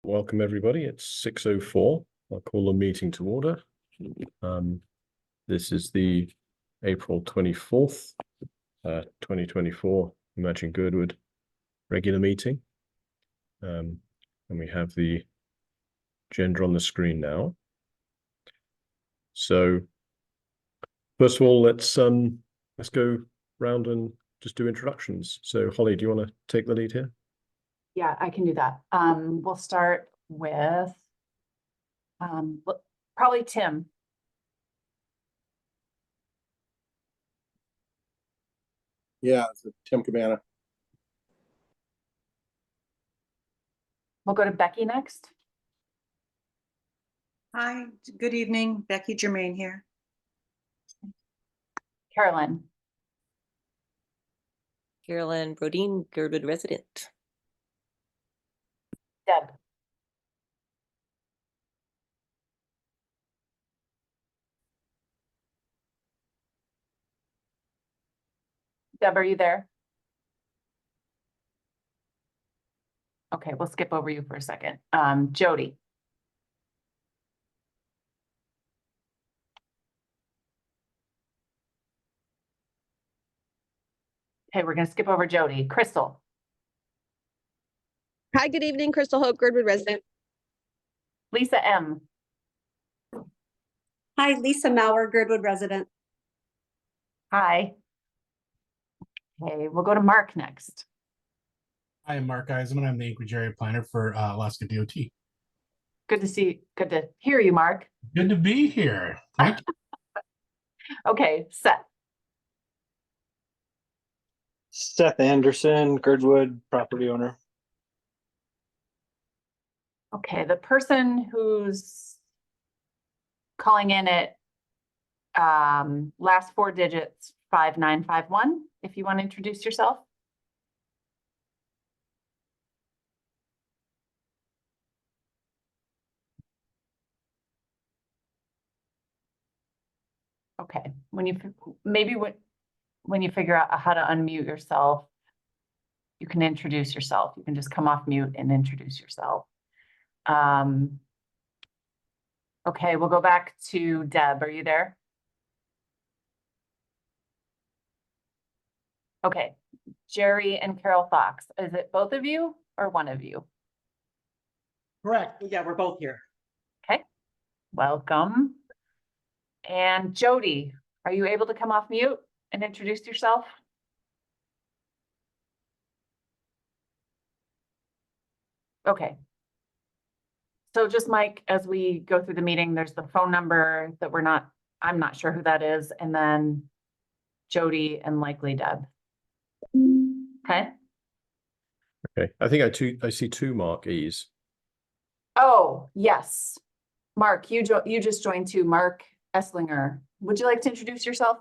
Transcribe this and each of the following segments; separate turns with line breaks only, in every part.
Welcome everybody. It's 6:04. I'll call the meeting to order. This is the April 24th, 2024 Imagine Girdwood regular meeting. And we have the agenda on the screen now. So first of all, let's go round and just do introductions. So Holly, do you want to take the lead here?
Yeah, I can do that. We'll start with probably Tim.
Yeah, it's Tim Cabana.
We'll go to Becky next.
Hi, good evening. Becky Germain here.
Carolyn.
Carolyn Brodeen, Girdwood resident.
Deb. Deb, are you there? Okay, we'll skip over you for a second. Jody. Okay, we're gonna skip over Jody. Crystal.
Hi, good evening, Crystal Hope, Girdwood resident.
Lisa M.
Hi, Lisa Maurer, Girdwood resident.
Hi. Okay, we'll go to Mark next.
Hi, I'm Mark Eisenman. I'm the Anchorage area planner for Alaska DOT.
Good to hear you, Mark.
Good to be here. Thank you.
Okay, Seth.
Seth Anderson, Girdwood property owner.
Okay, the person who's calling in at last four digits 5951, if you want to introduce yourself. Okay, when you figure out how to unmute yourself, you can introduce yourself. You can just come off mute and introduce yourself. Okay, we'll go back to Deb. Are you there? Okay, Jerry and Carol Fox. Is it both of you or one of you?
Correct. Yeah, we're both here.
Okay, welcome. And Jody, are you able to come off mute and introduce yourself? Okay. So just Mike, as we go through the meeting, there's the phone number that I'm not sure who that is, and then Jody and likely Deb. Okay.
Okay. I think I see two Mark E's.
Oh, yes. Mark, you just joined too. Mark Esslinger. Would you like to introduce yourself?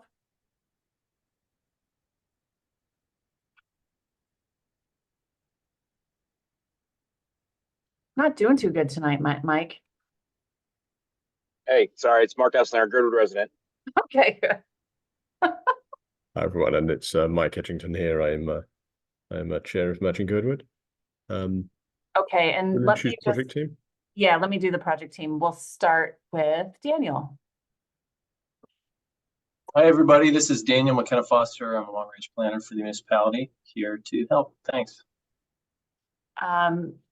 Not doing too good tonight, Mike.
Hey, sorry, it's Mark Esslinger, Girdwood resident.
Okay.
Hi everyone, and it's Mike Etchington here. I'm a chair of Imagine Girdwood.
Okay, and let me
project team.
Yeah, let me do the project team. We'll start with Daniel.
Hi, everybody. This is Daniel McKenna Foster. I'm a long range planner for the municipality, here to help. Thanks.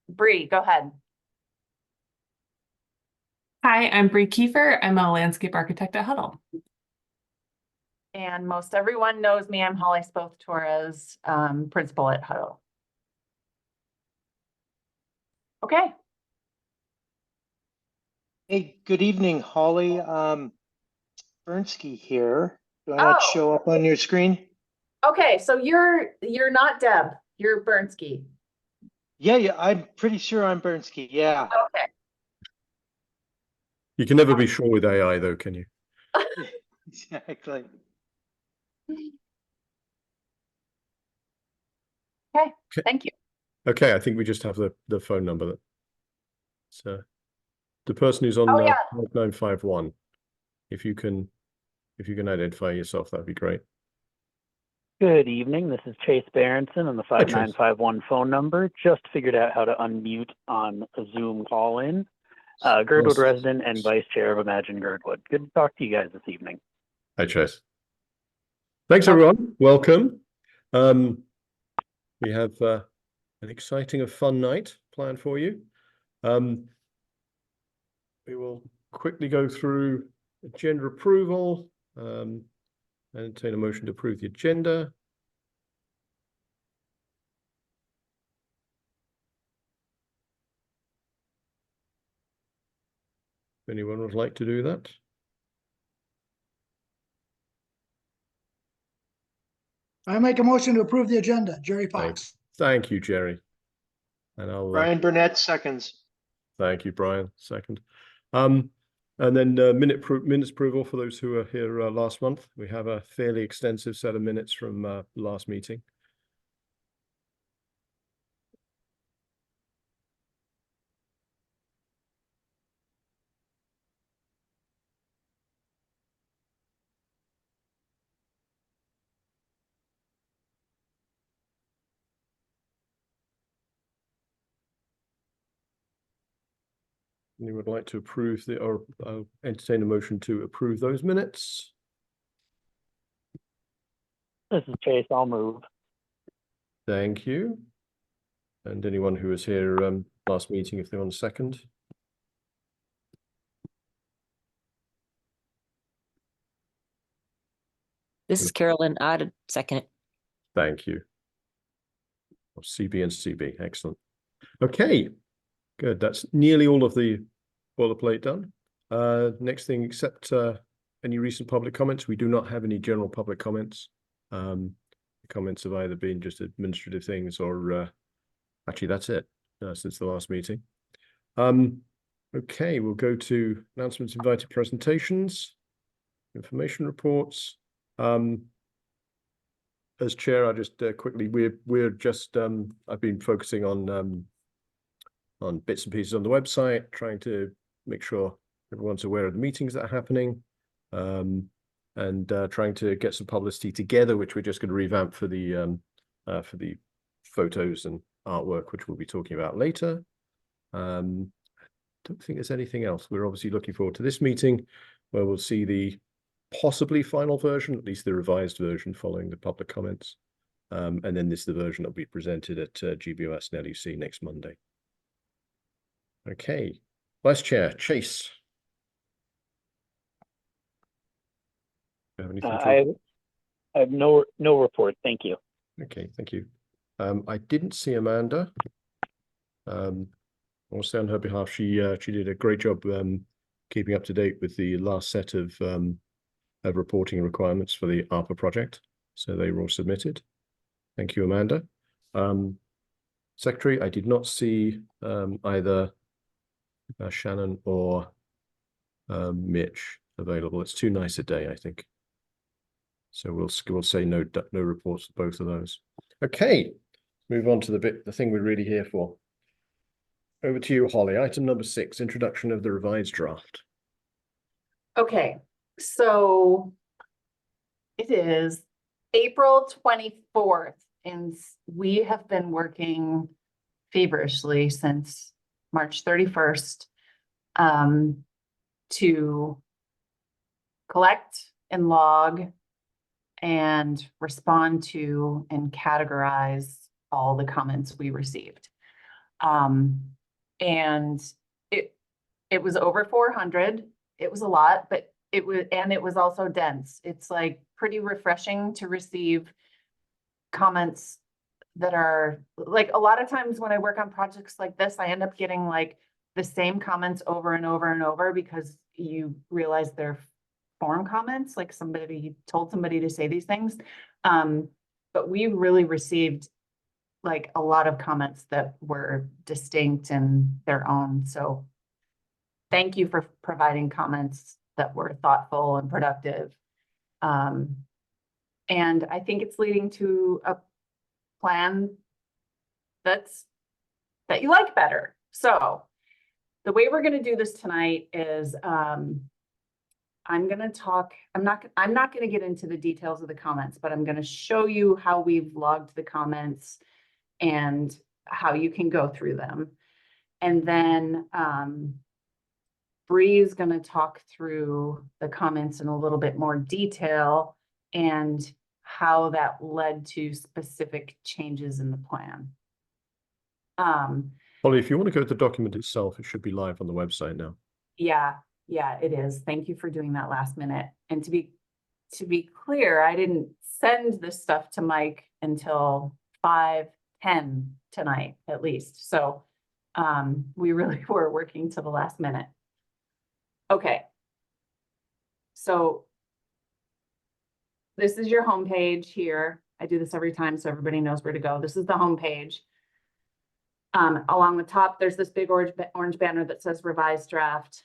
Bree, go ahead.
Hi, I'm Bree Kiefer. I'm a landscape architect at Huddle.
And most everyone knows me. I'm Holly Spoth Torres, principal at Huddle. Okay.
Hey, good evening, Holly. Bernsky here. Do I not show up on your screen?
Okay, so you're not Deb. You're Bernsky.
Yeah, I'm pretty sure I'm Bernsky. Yeah.
Okay.
You can never be sure with AI though, can you?
Exactly.
Okay, thank you.
Okay, I think we just have the phone number. So the person who's on 5951, if you can identify yourself, that'd be great.
Good evening. This is Chase Berenson on the
Hi, Chase.
5951 phone number. Just figured out how to unmute on a Zoom call-in. Girdwood
Awesome.
resident and vice chair of Imagine Girdwood. Good to talk to you guys this evening.
Hi, Chase. Thanks, everyone. Welcome. We have an exciting and fun night planned for you. We will quickly go through agenda approval, and entertain a motion to approve the agenda. If anyone would like to do that?
I make a motion to approve the agenda. Jerry Fox.
Thank you, Jerry. And I'll
Brian Burnett seconds.
thank you, Brian. Second. And then minutes approval for those who were here last month. We have a fairly extensive set of minutes from last meeting. You would like to approve the, or entertain a motion to approve those minutes?
This is Chase. I'll move.
Thank you. And anyone who was here last meeting, if they want a second?
This is Carolyn. I'd second it.
Thank you. CB and CB, excellent. Okay, good. That's nearly all of the boilerplate done. Next thing, except any recent public comments, we do not have any general public comments. The comments have either been just administrative things or actually that's it since the last meeting. Okay, we'll go to announcements, invited presentations, information reports. As chair, I just quickly, we're just I've been focusing on bits and pieces on the website, trying to make sure everyone's aware of the meetings that are happening, and trying to get some publicity together, which we're just going to revamp for the photos and artwork, which we'll be talking about later. Don't think there's anything else. We're obviously looking forward to this meeting where we'll see the possibly final version, at least the revised version following the public comments. And then this is the version that will be presented at GBOS and LUC next Monday. Okay, Vice Chair, Chase. Do you have anything
I have no report. Thank you.
Okay, thank you. I didn't see Amanda. I'll say on her behalf, she did a great job keeping up to date with the last set of reporting requirements for the ARPA project. So they were all submitted. Thank you, Amanda. Secretary, I did not see either Shannon or Mitch available. It's too nice a day, I think. So we'll say no reports for both of those. Okay, move on to the thing we're really here for. Over to you, Holly. Item number 6, introduction of the revised draft.
Okay, so it is April 24th, and we have been working feverishly since March 31st to collect and log and respond to and categorize all the comments we received. And it was over 400. It was a lot, but it was also dense. It's like pretty refreshing to receive comments that are like, a lot of times when I work on projects like this, I end up getting like the same comments over and over and over because you realize they're form comments, like somebody told somebody to say these things. But we really received like a lot of comments that were distinct and their own. So thank you for providing comments that were thoughtful and productive. And I think it's leading to a plan that you like better. So the way we're going to do this tonight is I'm gonna talk, I'm not gonna get into the details of the comments, but I'm gonna show you how we've logged the comments and how you can go through them. And then Bree's gonna talk through the comments in a little bit more detail and how that led to specific changes in the plan.
Holly, if you want to go to the document itself, it should be live on the website now.
Yeah, it is. Thank you for doing that last minute. And to be clear, I didn't send this stuff to Mike until 5:10 tonight, at least. So we really were working to the last minute. Okay. So this is your homepage here. I do this every time so everybody knows where to go. This is the homepage. Along the top, there's this big orange banner that says revised draft.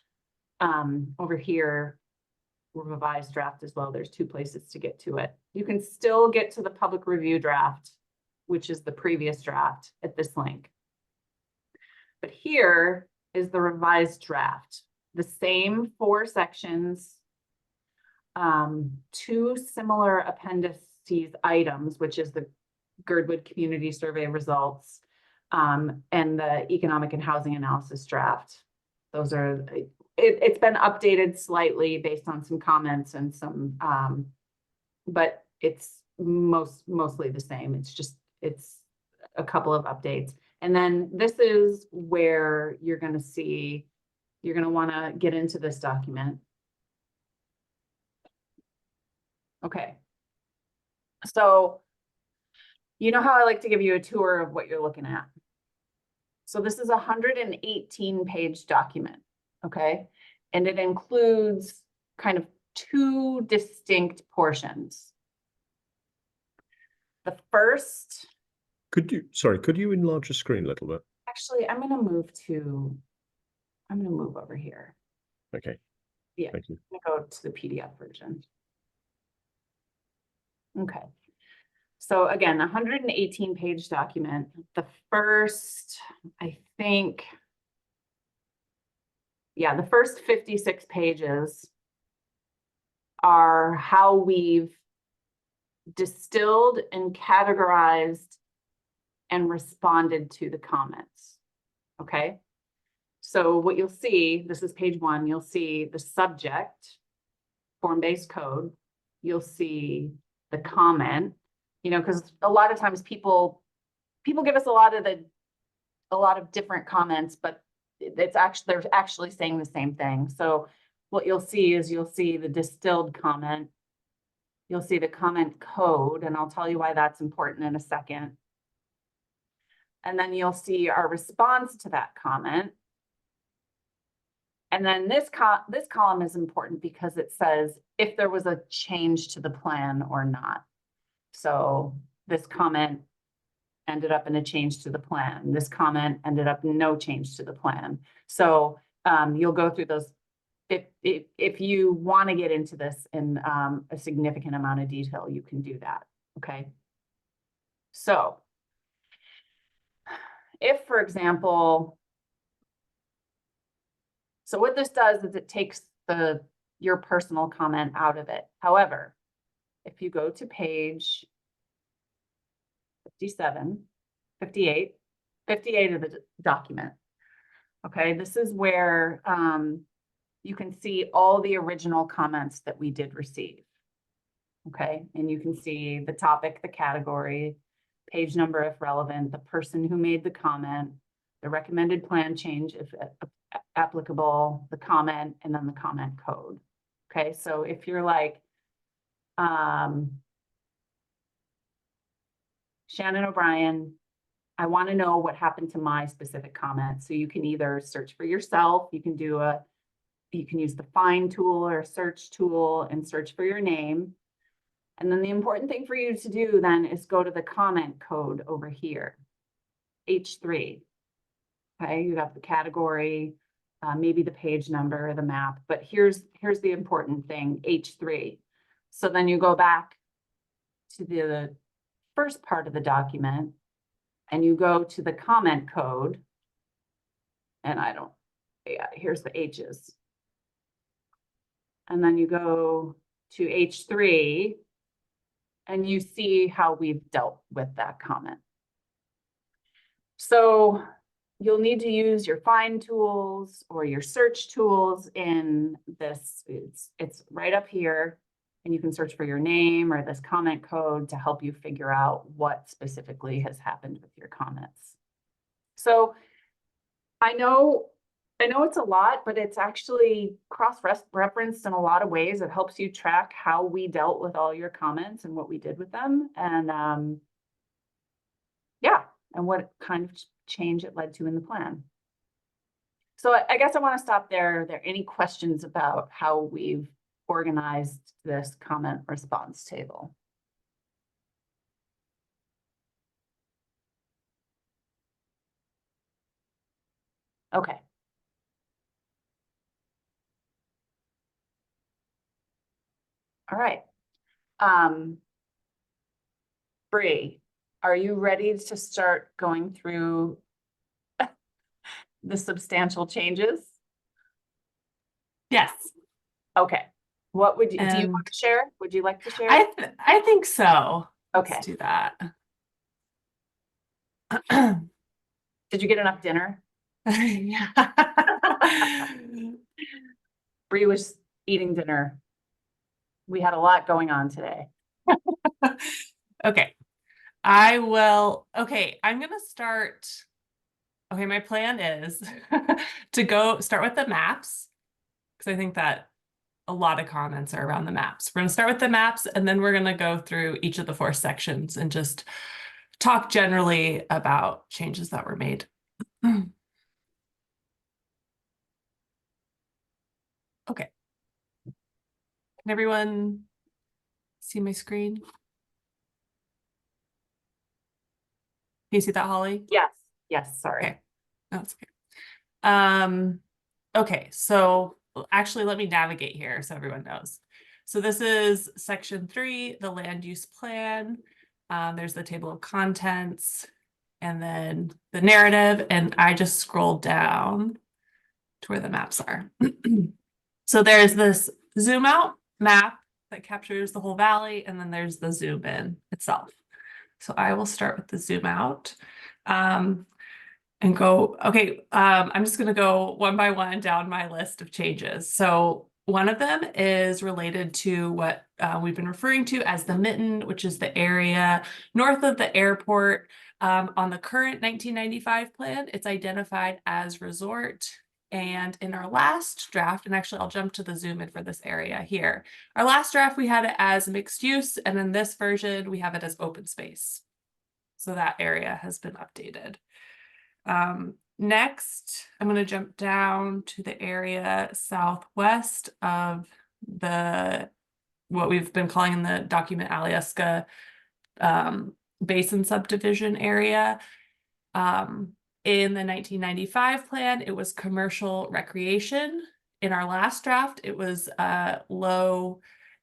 Over here, revised draft as well. There's two places to get to it. You can still get to the public review draft, which is the previous draft, at this link. But here is the revised draft. The same 4 sections, 2 similar appendices items, which is the Girdwood Community Survey results, and the economic and housing analysis draft. Those are, it's been updated slightly based on some comments and some, but it's mostly the same. It's a couple of updates. And then this is where you're going to see, you're going to want to get into this document. Okay. So, you know how I like to give you a tour of what you're looking at. So this is a 118-page document, okay? And it includes kind of 2 distinct portions. The first...
Could you enlarge the screen a little bit?
Actually, I'm gonna move over here.
Okay.
Yeah,
Thank you.
I'm gonna go to the PDF version. Okay. So again, 118-page document. The first, I think, yeah, the first 56 pages are how we've distilled and categorized and responded to the comments. Okay. So what you'll see, this is page 1, you'll see the subject, form-based code. You'll see the comment. You know, because a lot of times people give us a lot of different comments, but they're actually saying the same thing. So what you'll see is you'll see the distilled comment, you'll see the comment code, and I'll tell you why that's important in a second. And then you'll see our response to that comment. And then this column is important because it says if there was a change to the plan or not. So this comment ended up in a change to the plan. This comment ended up in no change to the plan. So you'll go through those. If you want to get into this in a significant amount of detail, you can do that. Okay. So if, for example, so what this does is it takes your personal comment out of it. However, if you go to page 57, 58 of the document, okay, this is where you can see all the original comments that we did receive, okay? And you can see the topic, the category, page number if relevant, the person who made the comment, the recommended plan change if applicable, the comment, and then the comment code, okay? So if you're like, Shannon O'Brien, I want to know what happened to my specific comment. So you can either search for yourself, you can use the find tool or search tool and search for your name. And then the important thing for you to do then is go to the comment code over here, H3. Okay, you have the category, maybe the page number, the map, but here's the important thing, H3. So then you go back to the first part of the document and you go to the comment code, and here's the H's. and then you go to H3 and you see how we've dealt with that comment. So you'll need to use your find tools or your search tools in this. It's right up here, and you can search for your name or this comment code to help you figure out what specifically has happened with your comments. So I know it's a lot, but it's actually cross-referenced in a lot of ways. It helps you track how we dealt with all your comments and what we did with them. And yeah, and what kind of change it led to in the plan. So I guess I want to stop there. Are there any questions about how we've organized this comment response table? Okay. All right. Bree, are you ready to start going through the substantial changes?
Yes.
Okay. What would you, do you
And
want to share? Would you like to share?
I think so.
Okay.
Let's do that.
Did you get enough dinner?
Yeah.
Bree was eating dinner. We had a lot going on today.
Okay. Okay, I'm gonna start. Okay, my plan is to start with the maps, because I think that a lot of comments are around the maps. We're gonna start with the maps, and then we're gonna go through each of the 4 sections and just talk generally about changes that were made. Okay. Can everyone see my screen? Can you see that, Holly?
Yes. Yes. Sorry.
Okay. No, it's okay. Okay, so actually let me navigate here so everyone knows. So this is section 3, the land use plan. There's the table of contents and then the narrative, and I just scrolled down to where the maps are. So there's this zoom out map that captures the whole valley, and then there's the zoom in itself. So I will start with the zoom out. And go, okay, I'm just going to go one by one down my list of changes. So one of them is related to what we've been referring to as the Mitten, which is the area north of the airport. On the current 1995 plan, it's identified as resort. And in our last draft, and actually I'll jump to the zoom in for this area here. Our last draft, we had it as mixed use, and in this version, we have it as open space. So that area has been updated. Next, I'm going to jump down to the area southwest of what we've been calling in the document Alyeska Basin subdivision area. In the 1995 plan, it was commercial recreation. In our last draft, it was low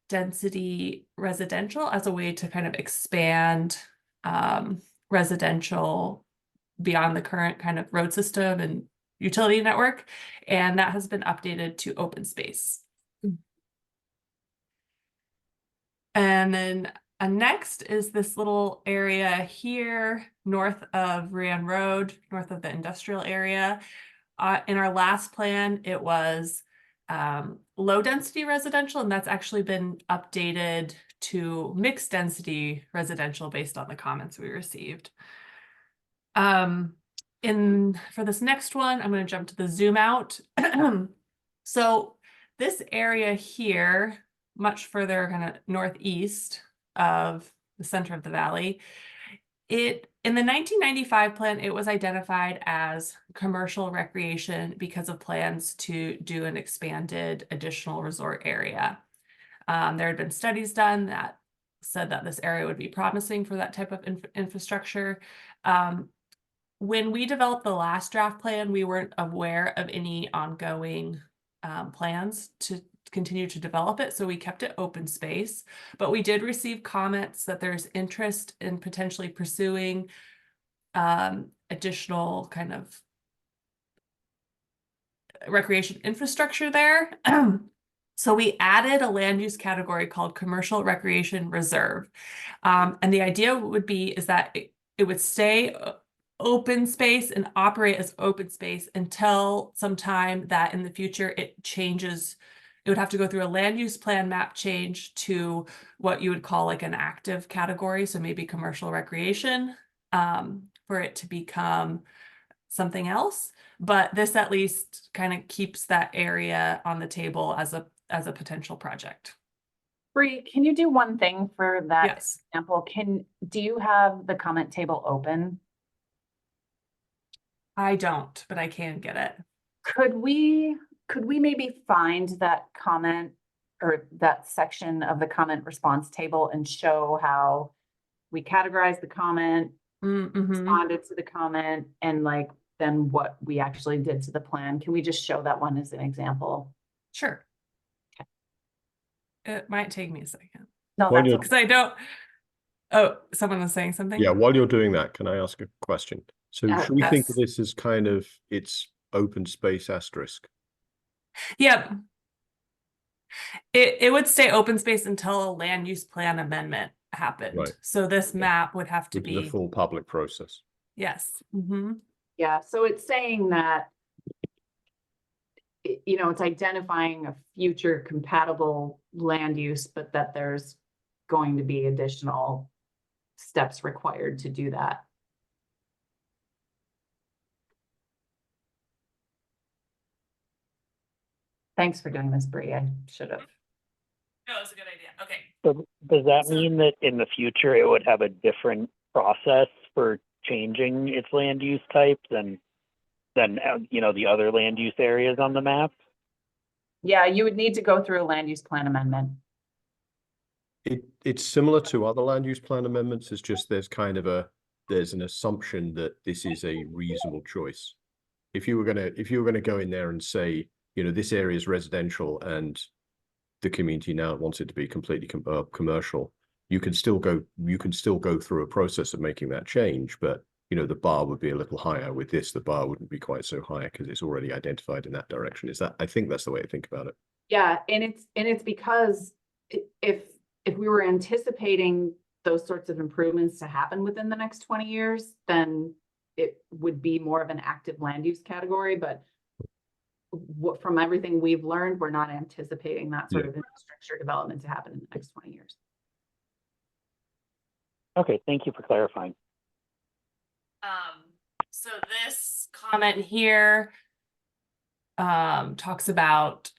density residential as a way to kind of expand residential beyond the current kind of road system and utility network, and that has been updated to open space. And then next is this little area here north of Rian Road, north of the industrial area. In our last plan, it was low density residential, and that's actually been updated to mixed density residential based on the comments we received. For this next one, I'm going to jump to the zoom out. So this area here, much further kind of northeast of the center of the valley, in the 1995 plan, it was identified as commercial recreation because of plans to do an expanded additional resort area. There had been studies done that said that this area would be promising for that type of infrastructure. When we developed the last draft plan, we weren't aware of any ongoing plans to continue to develop it, so we kept it open space. But we did receive comments that there's interest in potentially pursuing additional kind of recreation infrastructure there. So we added a land use category called commercial recreation reserve. And the idea would be is that it would stay open space and operate as open space until sometime that in the future it changes. It would have to go through a land use plan map change to what you would call like an active category. So maybe commercial recreation, for it to become something else. But this at least kind of keeps that area on the table as a potential project.
Bree, can you do one thing for that
Yes.
example? Do you have the comment table open?
I don't, but I can get it.
Could we maybe find that comment or that section of the comment response table and show how we categorize the comment,
Mm-hmm.
responded to the comment, and like then what we actually did to the plan? Can we just show that one as an example?
Sure. It might take me a second
No,
While
that's
you're-
okay.
because I don't. Oh, someone was saying something.
Yeah, while you're doing that, can I ask a question? So should we think of
Yes.
this as kind of it's open space asterisk?
Yep. It would stay open space until a land use plan amendment happened.
Right.
So this map would have to
Which is a
be,
full public process.
yes. Mm-hmm.
Yeah, so it's saying that it's identifying a future compatible land use, but that there's going to be additional steps required to do that. Thanks for doing this, Bree. I should have.
No, it's a good idea. Okay.
So does that
So-
mean that in the future it would have a different process for changing its land use type than the other land use areas on the map?
Yeah, you would need to go through a land use plan amendment.
It's similar to other land use plan amendments. It's just there's an assumption that this is a reasonable choice. If you were gonna go in there and say, this area is residential and the community now wants it to be completely commercial, you can still go through a process of making that change, but the bar would be a little higher. With this, the bar wouldn't be quite so high because it's already identified in that direction. I think that's the way to think about it.
Yeah, and it's because if we were anticipating those sorts of improvements to happen within the next 20 years, then it would be more of an active land use category. But from everything we've learned, we're not anticipating that sort of infrastructure development to happen in the next 20 years.
Okay, thank you for clarifying.
So this comment here talks about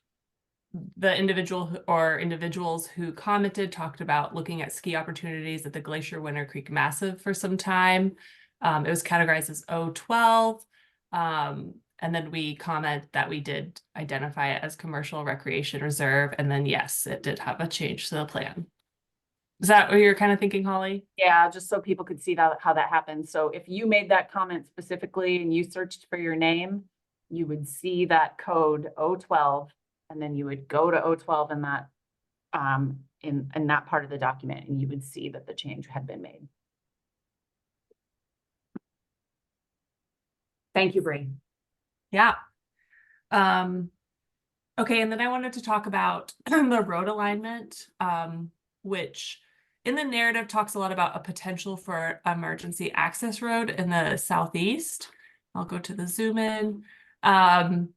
the individuals who commented talked about looking at ski opportunities at the Glacier Winter Creek Massif for some time. It was categorized as O12. And then we comment that we did identify it as commercial recreation reserve. And then yes, it did have a change to the plan. Is that what you're kind of thinking, Holly?
Yeah, just so people could see how that happens. So if you made that comment specifically and you searched for your name, you would see that code O12, and then you would go to O12 in that in that part of the document, and you would see that the change had been made. Thank you, Bree.
Yeah. Okay, and then I wanted to talk about the road alignment, which in the narrative talks a lot about a potential for emergency access road in the southeast. I'll go to the zoom in. So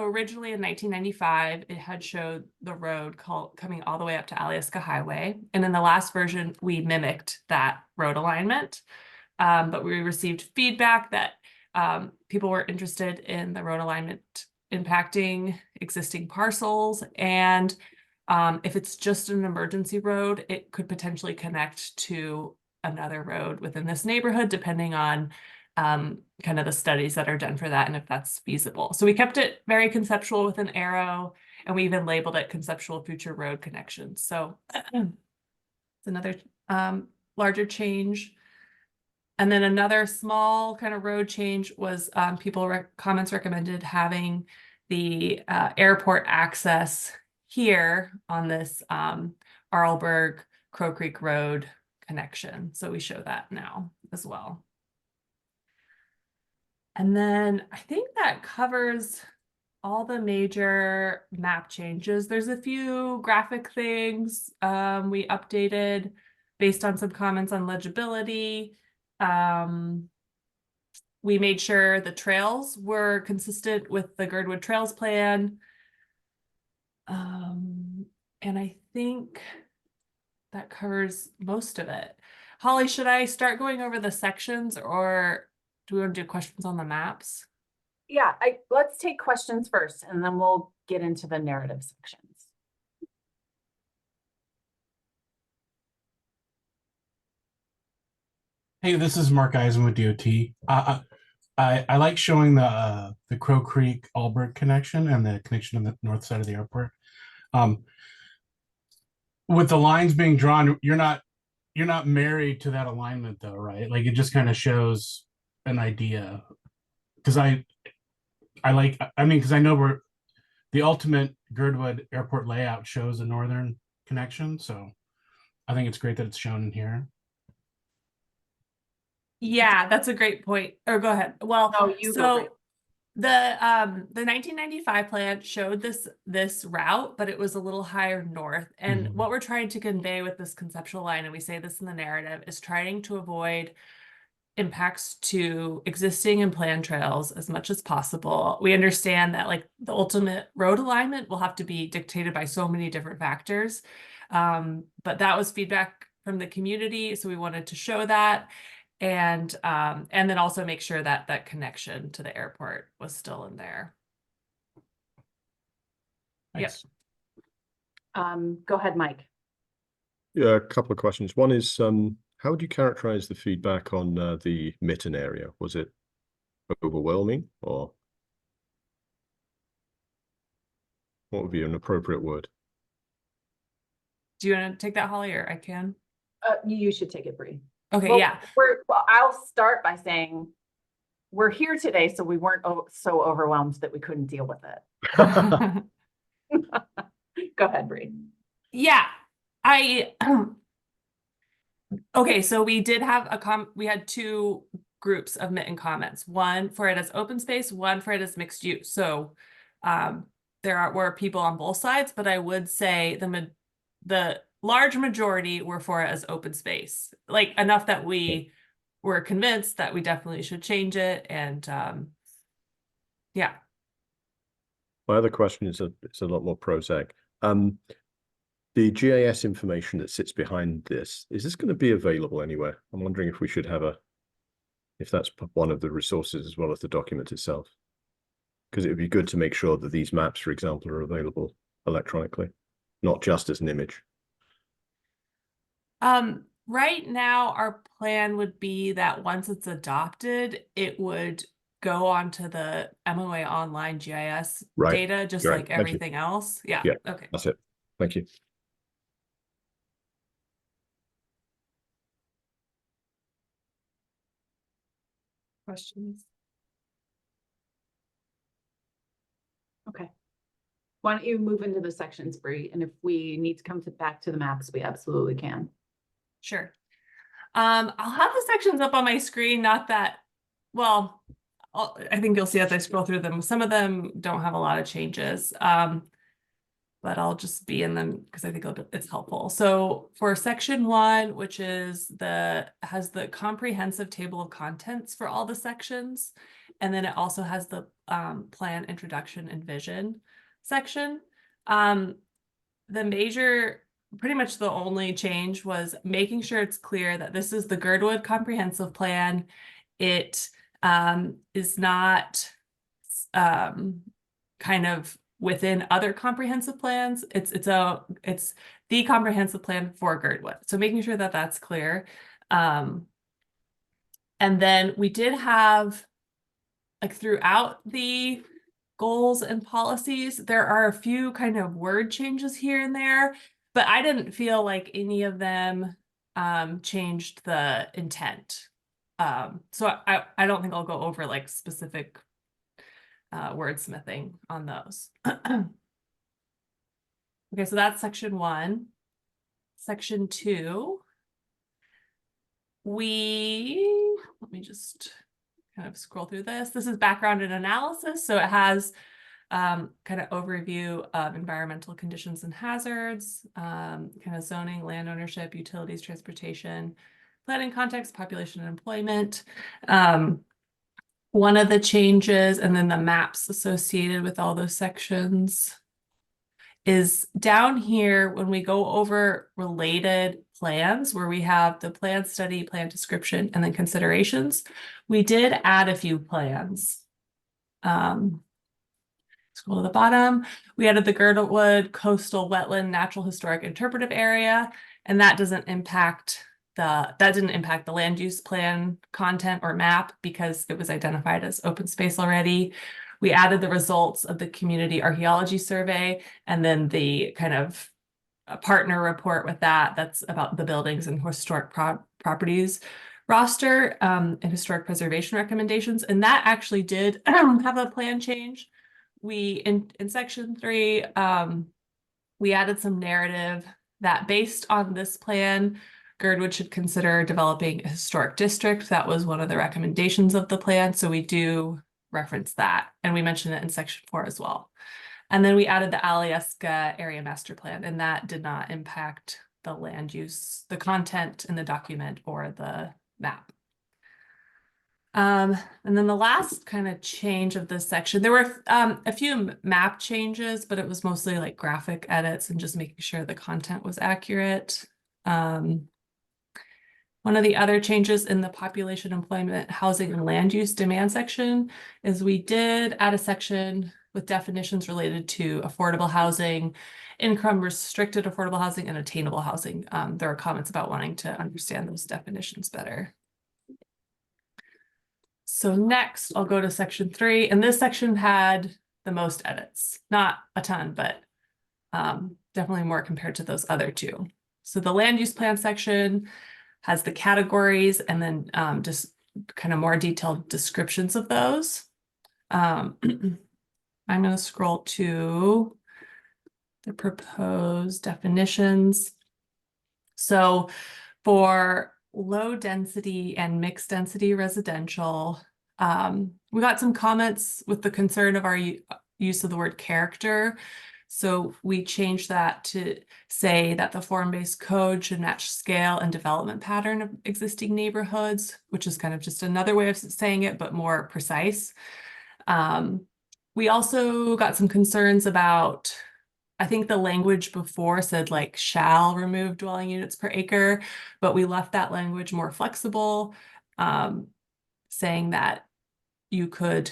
originally in 1995, it had showed the road coming all the way up to Alyeska Highway. And in the last version, we mimicked that road alignment. But we received feedback that people were interested in the road alignment impacting existing parcels. And if it's just an emergency road, it could potentially connect to another road within this neighborhood, depending on kind of the studies that are done for that and if that's feasible. So we kept it very conceptual with an arrow, and we even labeled it conceptual future road connections. So it's another larger change. And then another small kind of road change was comments recommended having the airport access here on this Arlberg Crow Creek Road connection. So we show that now as well. And then I think that covers all the major map changes. There's a few graphic things we updated based on some comments on legibility. We made sure the trails were consistent with the Girdwood Trails plan. And I think that covers most of it. Holly, should I start going over the sections, or do we want to do questions on the maps?
Yeah, let's take questions first and then we'll get into the narrative sections.
Hey, this is Mark Eisen with DOT. I like showing the Crow Creek Albert connection and the connection on the north side of the airport. With the lines being drawn, you're not married to that alignment though, right? Like it just kind of shows an idea. Because I know the ultimate Girdwood Airport layout shows a northern connection, so I think it's great that it's shown in here.
Yeah, that's a great point. Or go ahead. Well,
No, you go, Bree.
the 1995 plan showed this route, but it was a little higher north. And what we're trying to convey with this conceptual line, and we say this in the narrative, is trying to avoid impacts to existing and planned trails as much as possible. We understand that like the ultimate road alignment will have to be dictated by so many different factors. But that was feedback from the community, so we wanted to show that. And then also make sure that that connection to the airport was still in there.
Thanks.
Go ahead, Mike.
Yeah, a couple of questions. One is, how would you characterize the feedback on the Mitten area? Was it overwhelming, or what would be an appropriate word?
Do you want to take that, Holly, or I can?
You should take it, Bree.
Okay,
Well,
yeah.
I'll start by saying we're here today, so we weren't so overwhelmed that we couldn't deal with it. Go ahead, Bree.
Yeah, okay, so we did have we had two groups of Mitten comments, one for it as open space, one for it as mixed use. So there were people on both sides, but I would say the large majority were for it as open space, like enough that we were convinced that we definitely should change it. And yeah.
My other question is it's a lot more prosaic. The GIS information that sits behind this, is this going to be available anywhere? I'm wondering if we should have if that's one of the resources as well as the document itself. Because it would be good to make sure that these maps, for example, are available electronically, not just as an image.
Right now, our plan would be that once it's adopted, it would go onto the MOA online GIS data, just
Right.
like everything else. Yeah. Okay.
That's it. Thank you.
Questions?
Okay. Why don't you move into the sections, Bree? And if we need to come back to the maps, we absolutely can.
Sure. I'll have the sections up on my screen, not that, well, I think you'll see as I scroll through them. Some of them don't have a lot of changes, but I'll just be in them because I think it's helpful. So for section 1, which is has the comprehensive table of contents for all the sections, and then it also has the plan, introduction, and vision section. Pretty much the only change was making sure it's clear that this is the Girdwood Comprehensive Plan. It is not kind of within other comprehensive plans. It's the comprehensive plan for Girdwood. So making sure that that's clear. And then we did have, like, throughout the goals and policies, there are a few kind of word changes here and there, but I didn't feel like any of them changed the intent. So I don't think I'll go over like specific wordsmithing on those. Okay, so that's section 1. Section 2, let me just kind of scroll through this. This is background and analysis. So it has kind of overview of environmental conditions and hazards, kind of zoning, land ownership, utilities, transportation, planning context, population and employment. One of the changes, and then the maps associated with all those sections, is down here when we go over related plans, where we have the plan study, plan description, and then considerations. We did add a few plans. Scroll to the bottom. We added the Girdlewood Coastal Wetland Natural Historic Interpretive Area, and that didn't impact the land use plan content or map because it was identified as open space already. We added the results of the community archaeology survey and then the kind of a partner report with that. That's about the buildings and historic properties roster and historic preservation recommendations. And that actually did have a plan change. We, in section 3, we added some narrative that based on this plan, Girdwood should consider developing a historic district. That was one of the recommendations of the plan. So we do reference that. And we mentioned it in section 4 as well. And then we added the Alyeska area master plan, and that did not impact the land use, the content in the document or the map. And then the last kind of change of this section, there were a few map changes, but it was mostly like graphic edits and just making sure the content was accurate. One of the other changes in the population, employment, housing, and land use demand section is we did add a section with definitions related to affordable housing, income restricted affordable housing, and attainable housing. There are comments about wanting to understand those definitions better. So next, I'll go to section 3, and this section had the most edits. Not a ton, but definitely more compared to those other two. So the land use plan section has the categories and then just kind of more detailed descriptions of those. I'm going to scroll to the proposed definitions. So for low density and mixed density residential, we got some comments with the concern of our use of the word character. So we changed that to say that the form-based code should match scale and development pattern of existing neighborhoods, which is kind of just another way of saying it, but more precise. We also got some concerns about, I think the language before said like shall remove dwelling units per acre, but we left that language more flexible, saying that you could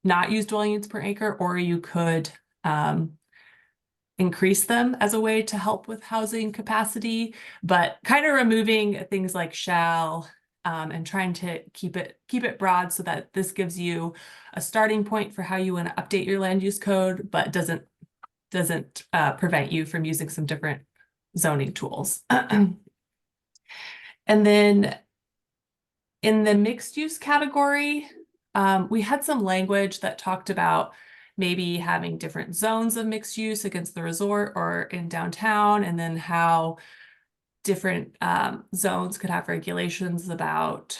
not use dwelling units per acre, or you could increase them as a way to help with housing capacity, but kind of removing things like shall and trying to keep it broad so that this gives you a starting point for how you want to update your land use code, but doesn't prevent you from using some different zoning tools. And then in the mixed use category, we had some language that talked about maybe having different zones of mixed use against the resort or in downtown, and then how different zones could have regulations about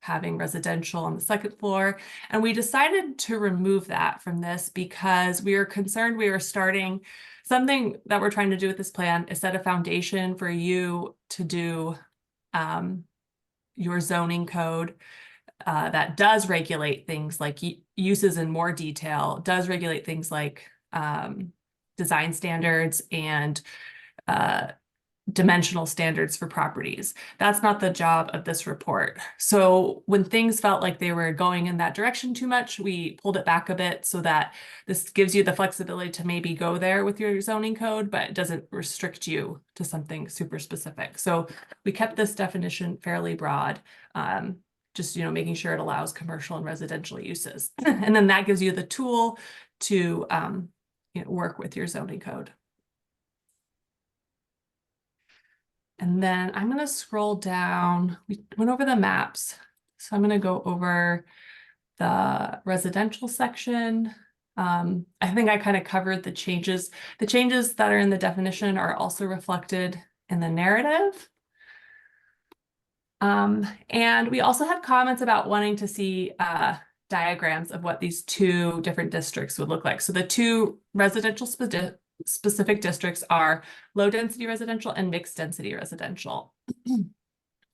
having residential on the second floor. And we decided to remove that from this because we were concerned we were starting something that we're trying to do with this plan is set a foundation for you to do your zoning code that does regulate things like uses in more detail, does regulate things like design standards and dimensional standards for properties. That's not the job of this report. So when things felt like they were going in that direction too much, we pulled it back a bit so that this gives you the flexibility to maybe go there with your zoning code, but it doesn't restrict you to something super specific. So we kept this definition fairly broad, just, making sure it allows commercial and residential uses. And then that gives you the tool to work with your zoning code. And then I'm going to scroll down. We went over the maps. So I'm going to go over the residential section. I think I kind of covered the changes. The changes that are in the definition are also reflected in the narrative. And we also had comments about wanting to see diagrams of what these two different districts would look like. So the two residential specific districts are low density residential and mixed density residential.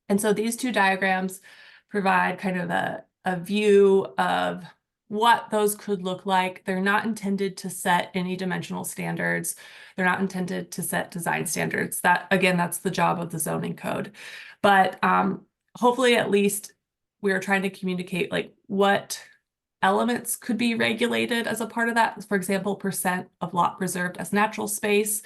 And so these two diagrams provide kind of a view of what those could look like. They're not intended to set any dimensional standards. They're not intended to set design standards. That, again, that's the job of the zoning code. But hopefully at least we're trying to communicate like what elements could be regulated as a part of that. For example, percent of lot preserved as natural space.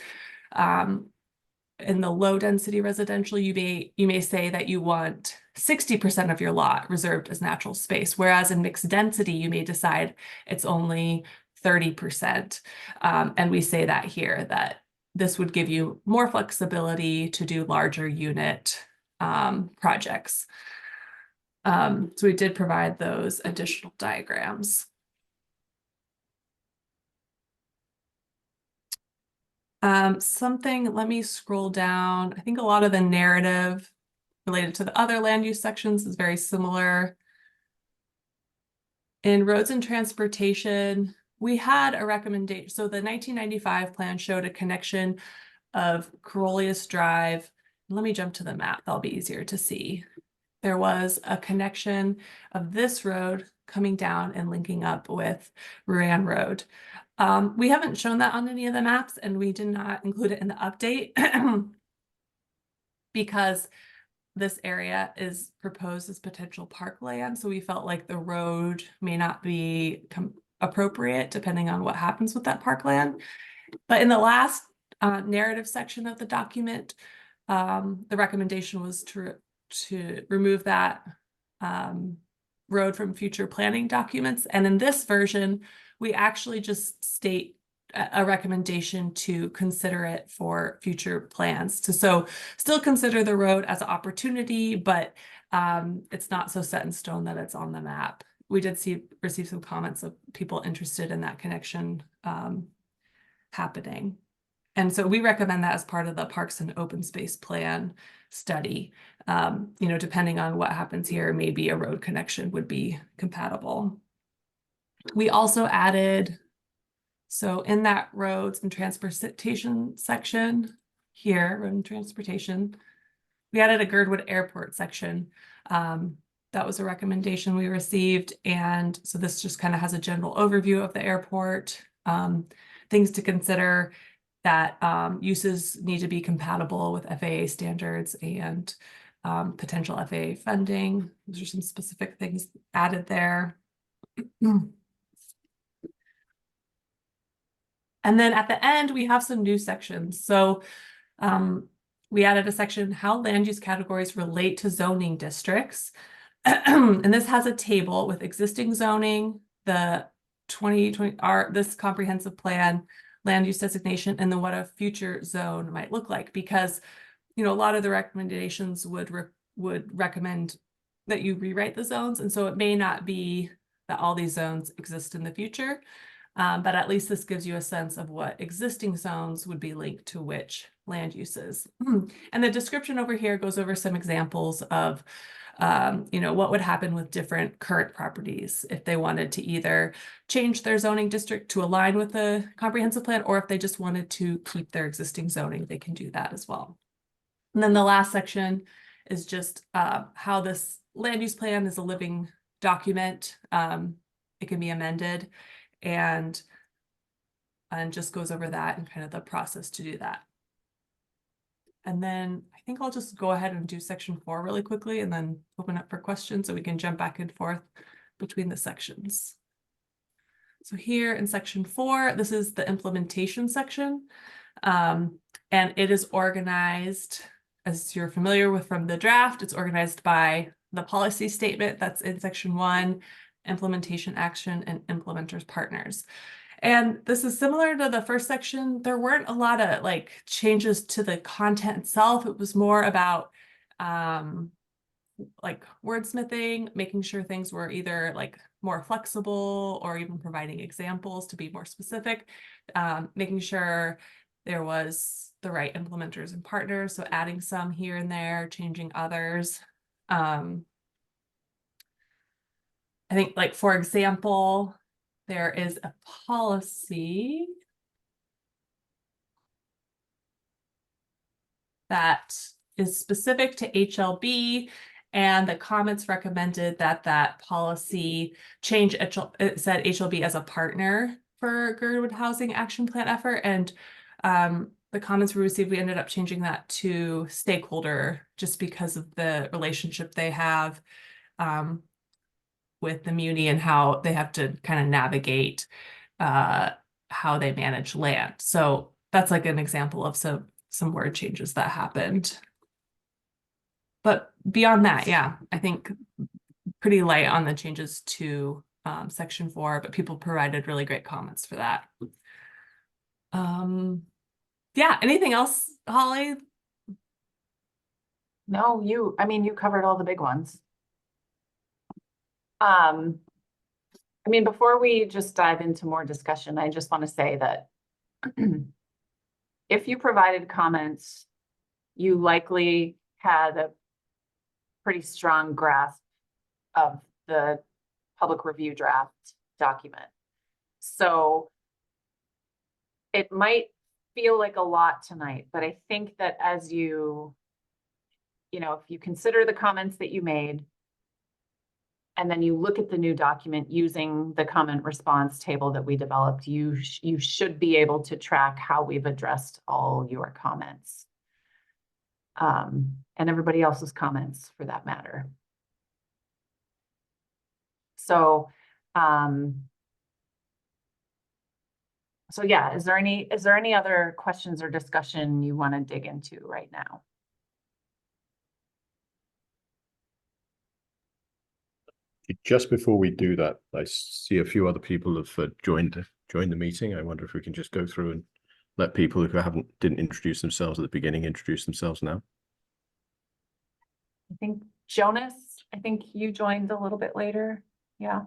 In the low density residential, you may say that you want 60% of your lot reserved as natural space, whereas in mixed density, you may decide it's only 30%. And we say that here, that this would give you more flexibility to do larger unit projects. So we did provide those additional diagrams. Let me scroll down. I think a lot of the narrative related to the other land use sections is very similar. In roads and transportation, we had a recommendation. So the 1995 plan showed a connection of Corollius Drive. Let me jump to the map. That'll be easier to see. There was a connection of this road coming down and linking up with Ruan Road. We haven't shown that on any of the maps, and we did not include it in the update because this area is proposed as potential parkland. So we felt like the road may not be appropriate depending on what happens with that parkland. But in the last narrative section of the document, the recommendation was to remove that road from future planning documents. And in this version, we actually just state a recommendation to consider it for future plans. So still consider the road as an opportunity, but it's not so set in stone that it's on the map. We did receive some comments of people interested in that connection happening. And so we recommend that as part of the Parks and Open Space Plan study. Depending on what happens here, maybe a road connection would be compatible. We also added, so in that roads and transportation section here, road and transportation, we added a Girdwood Airport section. That was a recommendation we received. And so this just kind of has a general overview of the airport, things to consider, that uses need to be compatible with FAA standards and potential FAA funding. Those are some specific things added there. And then at the end, we have some new sections. So we added a section, how land use categories relate to zoning districts. And this has a table with existing zoning, the 2020, this comprehensive plan, land use designation, and then what a future zone might look like. Because, a lot of the recommendations would recommend that you rewrite the zones. And so it may not be that all these zones exist in the future. But at least this gives you a sense of what existing zones would be linked to which land uses. And the description over here goes over some examples of, what would happen with different current properties if they wanted to either change their zoning district to align with the comprehensive plan, or if they just wanted to keep their existing zoning, they can do that as well. And then the last section is just how this land use plan is a living document. It can be amended. And just goes over that and kind of the process to do that. And then I think I'll just go ahead and do section 4 really quickly and then open up for questions so we can jump back and forth between the sections. So here in section 4, this is the implementation section. And it is organized, as you're familiar with from the draft, it's organized by the policy statement that's in section 1, implementation action, and implementers partners. And this is similar to the first section. There weren't a lot of changes to the content itself. It was more about wordsmithing, making sure things were either more flexible or even providing examples to be more specific, making sure there was the right implementers and partners. So adding some here and there, changing others. I think, like, for example, there is a policy that is specific to HLB, and the comments recommended that that policy change, it said HLB as a partner for Girdwood Housing Action Plan effort, and the comments we received, we ended up changing that to stakeholder, just because of the relationship they have with the Muni and how they have to kind of navigate how they manage land. So that's like an example of some word changes that happened. But beyond that, yeah, I think pretty light on the changes to section 4, but people provided really great comments for that. Yeah, anything else, Holly?
No, I mean, you covered all the big ones. I mean, before we just dive into more discussion, I just want to say that if you provided comments, you likely had a pretty strong grasp of the public review draft document. So it might feel like a lot tonight, but I think that as if you consider the comments that you made, and then you look at the new document using the comment response table that we developed, you should be able to track how we've addressed all your comments. And everybody else's comments for that matter. So, yeah, is there any other questions or discussion you want to dig into right now?
Just before we do that, I see a few other people have joined the meeting. I wonder if we can just go through and let people who didn't introduce themselves at the beginning introduce themselves now.
I think Jonas, you joined a little bit later. Yeah.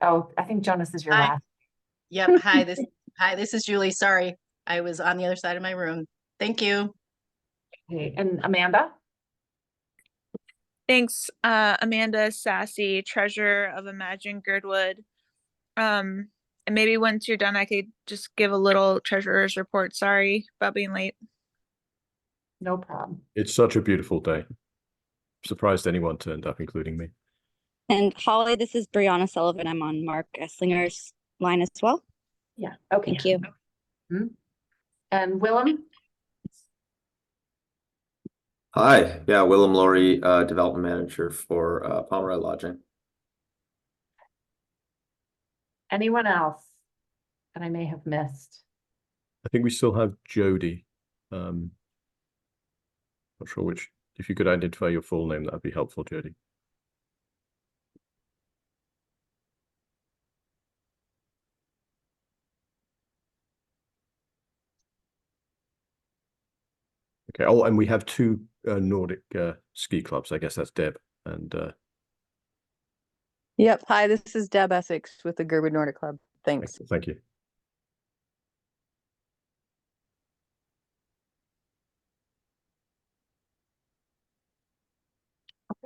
Oh, I think Jonas is your
Hi.
last.
Yep. Hi, this is Julie. Sorry, I was on the other side of my room. Thank you.
Okay, and Amanda?
Thanks, Amanda Sassy, treasurer of Imagine Girdwood. And maybe once you're done, I could just give a little treasurer's report. Sorry about being late.
No problem.
It's such a beautiful day. Surprised anyone turned up, including me.
And Holly, this is Brianna Sullivan. I'm on Mark Esslinger's line as well.
Yeah. Okay.
Thank you.
And Willem?
Hi, yeah, Willem Laurie, development manager for Pomeroy Lodging.
Anyone else that I may have missed?
I think we still have Jody. Not sure which. If you could identify your full name, that'd be helpful, Jody. Okay. Oh, and we have two Nordic ski clubs. I guess that's Deb and.
Yep. Hi, this is Deb Essex with the Girdwood Nordic Club. Thanks.
Thank you.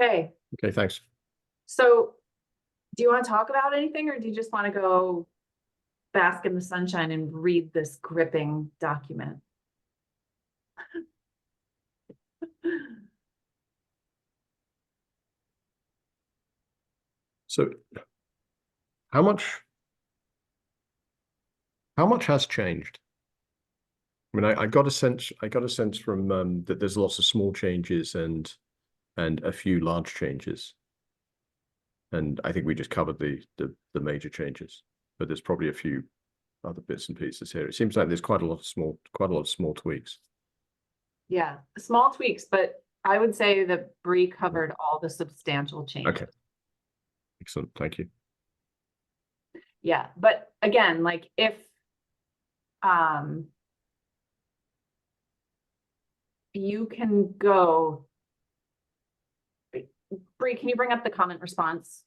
Okay.
Okay, thanks.
So do you want to talk about anything, or do you just want to go bask in the sunshine and read this gripping document?
So how much has changed? I mean, I got a sense from that there's lots of small changes and a few large changes. And I think we just covered the major changes, but there's probably a few other bits and pieces here. It seems like there's quite a lot of small tweaks.
Yeah, small tweaks, but I would say that Bree covered all the substantial changes.
Okay. Excellent. Thank you.
Yeah, but again, like if you can go, Bree, can you bring up the comment response?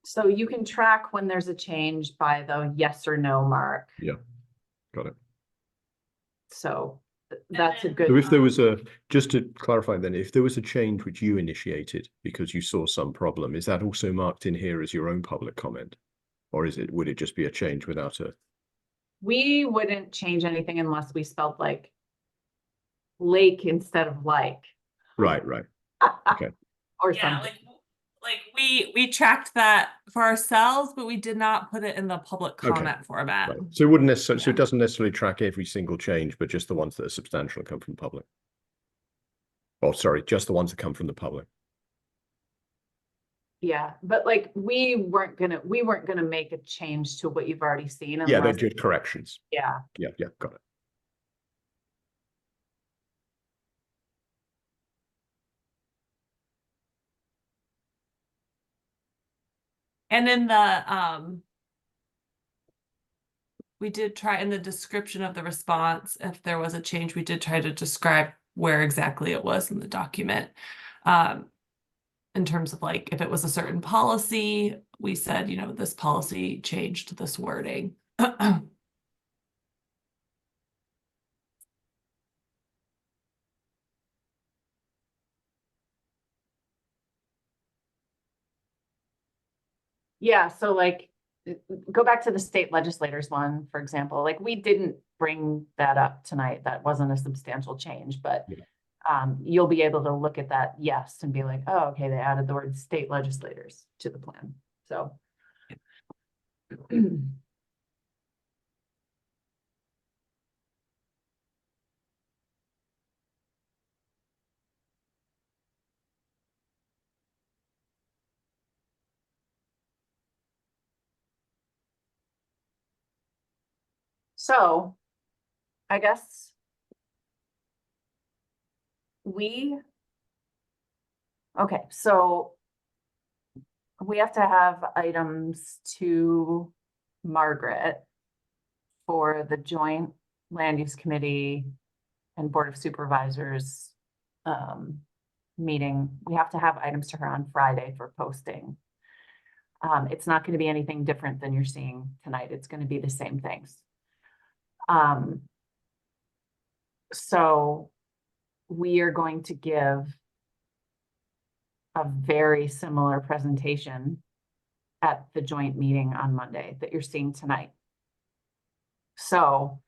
So you can track when there's a change by the yes or no mark.
Yeah. Got it.
So that's a good.
So if there was just to clarify then, if there was a change which you initiated because you saw some problem, is that also marked in here as your own public comment? Or would it just be a change without a?
We wouldn't change anything unless we spelled like lake instead of like.
Right. Okay.
Or
Yeah,
something.
like we tracked that for ourselves, but we did not put it in the public
Okay.
comment format.
Right. So it wouldn't necessarily, so it doesn't necessarily track every single change, but just the ones that are substantial and come from the public. Oh, sorry, just the ones that come from the public.
Yeah, but like we weren't gonna make a change to what you've already seen.
Yeah, they're
unless-
just corrections.
Yeah.
Yeah, got it.
And in the we did try in the description of the response, if there was a change, we did try to describe where exactly it was in the document. In terms of like, if it was a certain policy, we said, you know, this policy changed this wording.
Yeah, so like, go back to the state legislators one, for example, like we didn't bring that up tonight. That wasn't a substantial change, but you'll be able to look at that, yes, and be like, oh, okay, they added the word state legislators to the plan, so. So, I guess okay, so we have to have items to Margaret for the joint land use committee and board of supervisors meeting. We have to have items to her on Friday for posting. It's not going to be anything different than you're seeing tonight. It's going to be the same things. So we are going to give a very similar presentation at the joint meeting on Monday that you're seeing tonight. So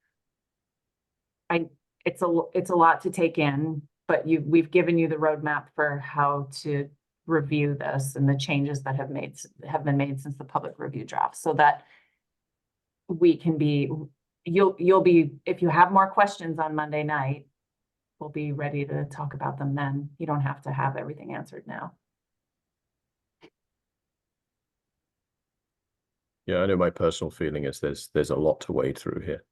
it's a lot to take in, but we've given you the roadmap for how to review this and the changes that have been made since the public review draft, so that we can be, you'll be, if you have more questions on Monday night, we'll be ready to talk about them then. You don't have to have everything answered now.
Yeah, I know my personal feeling is there's a lot to wade through here,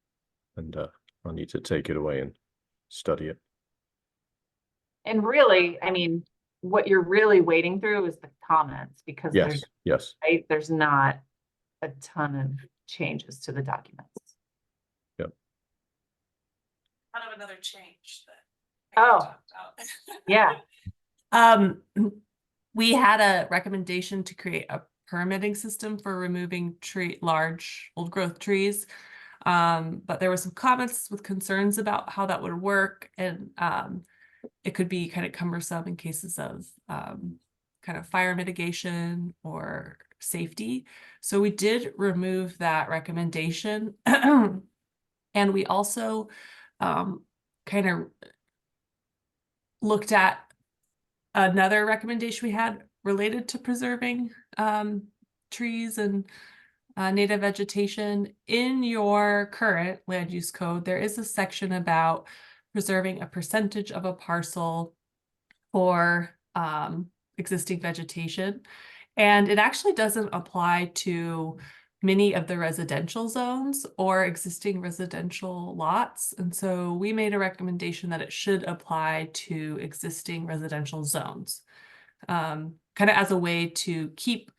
and I need to take it away and study it.
And really, I mean, what you're really wading through is the comments, because there's not a ton of changes to the documents.
Yep.
Kind of another change that
Yeah.
We had a recommendation to create a permitting system for removing large old growth trees. But there were some comments with concerns about how that would work, and it could be kind of cumbersome in cases of kind of fire mitigation or safety. So we did remove that recommendation. And we also kind of looked at another recommendation we had related to preserving trees and native vegetation. In your current land use code, there is a section about preserving a percentage of a parcel for existing vegetation. And it actually doesn't apply to many of the residential zones or existing residential lots. And so we made a recommendation that it should apply to existing residential zones, kind of as a way to keep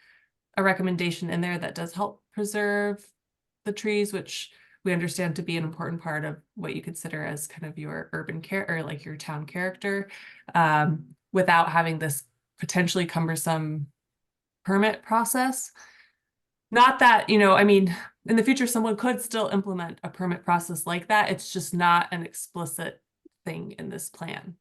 a recommendation in there that does help preserve the trees, which we understand to be an important part of what you consider as kind of your urban care or like your town character, without having this potentially cumbersome permit process. Not that, you know, I mean, in the future, someone could still implement a permit process like that. It's just not an explicit thing in this plan.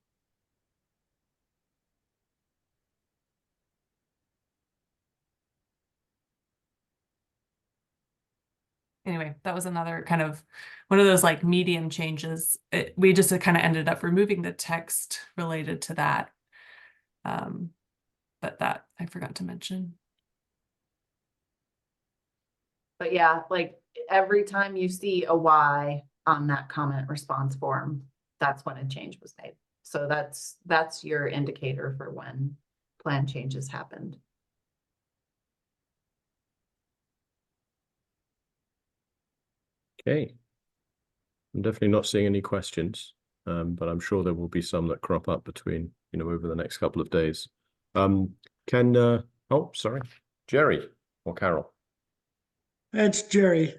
Anyway, that was another kind of one of those like medium changes. We just kind of ended up removing the text related to that. But that I forgot to mention.
But yeah, like every time you see a Y on that comment response form, that's when a change was made. So that's your indicator for when plan changes happened.
Okay. I'm definitely not seeing any questions, but I'm sure there will be some that crop up between, over the next couple of days. Oh, sorry, Jerry or Carol?
It's Jerry.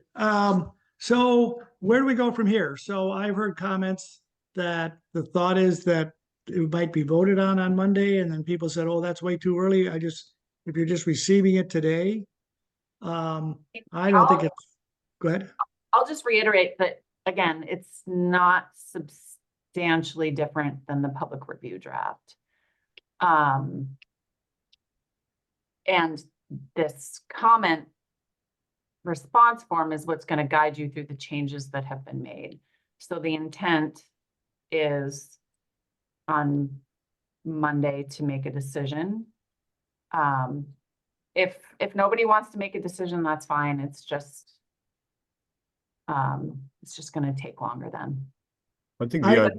So where do we go from here? So I've heard comments that the thought is that it might be voted on Monday, and then people said, oh, that's way too early. If you're just receiving it today, I don't think it's, go ahead.
I'll just reiterate that, again, it's not substantially different than the public review draft. And this comment response form is what's going to guide you through the changes that have been made. So the intent is on Monday to make a decision. If nobody wants to make a decision, that's fine. It's just going to take longer then.
I think
I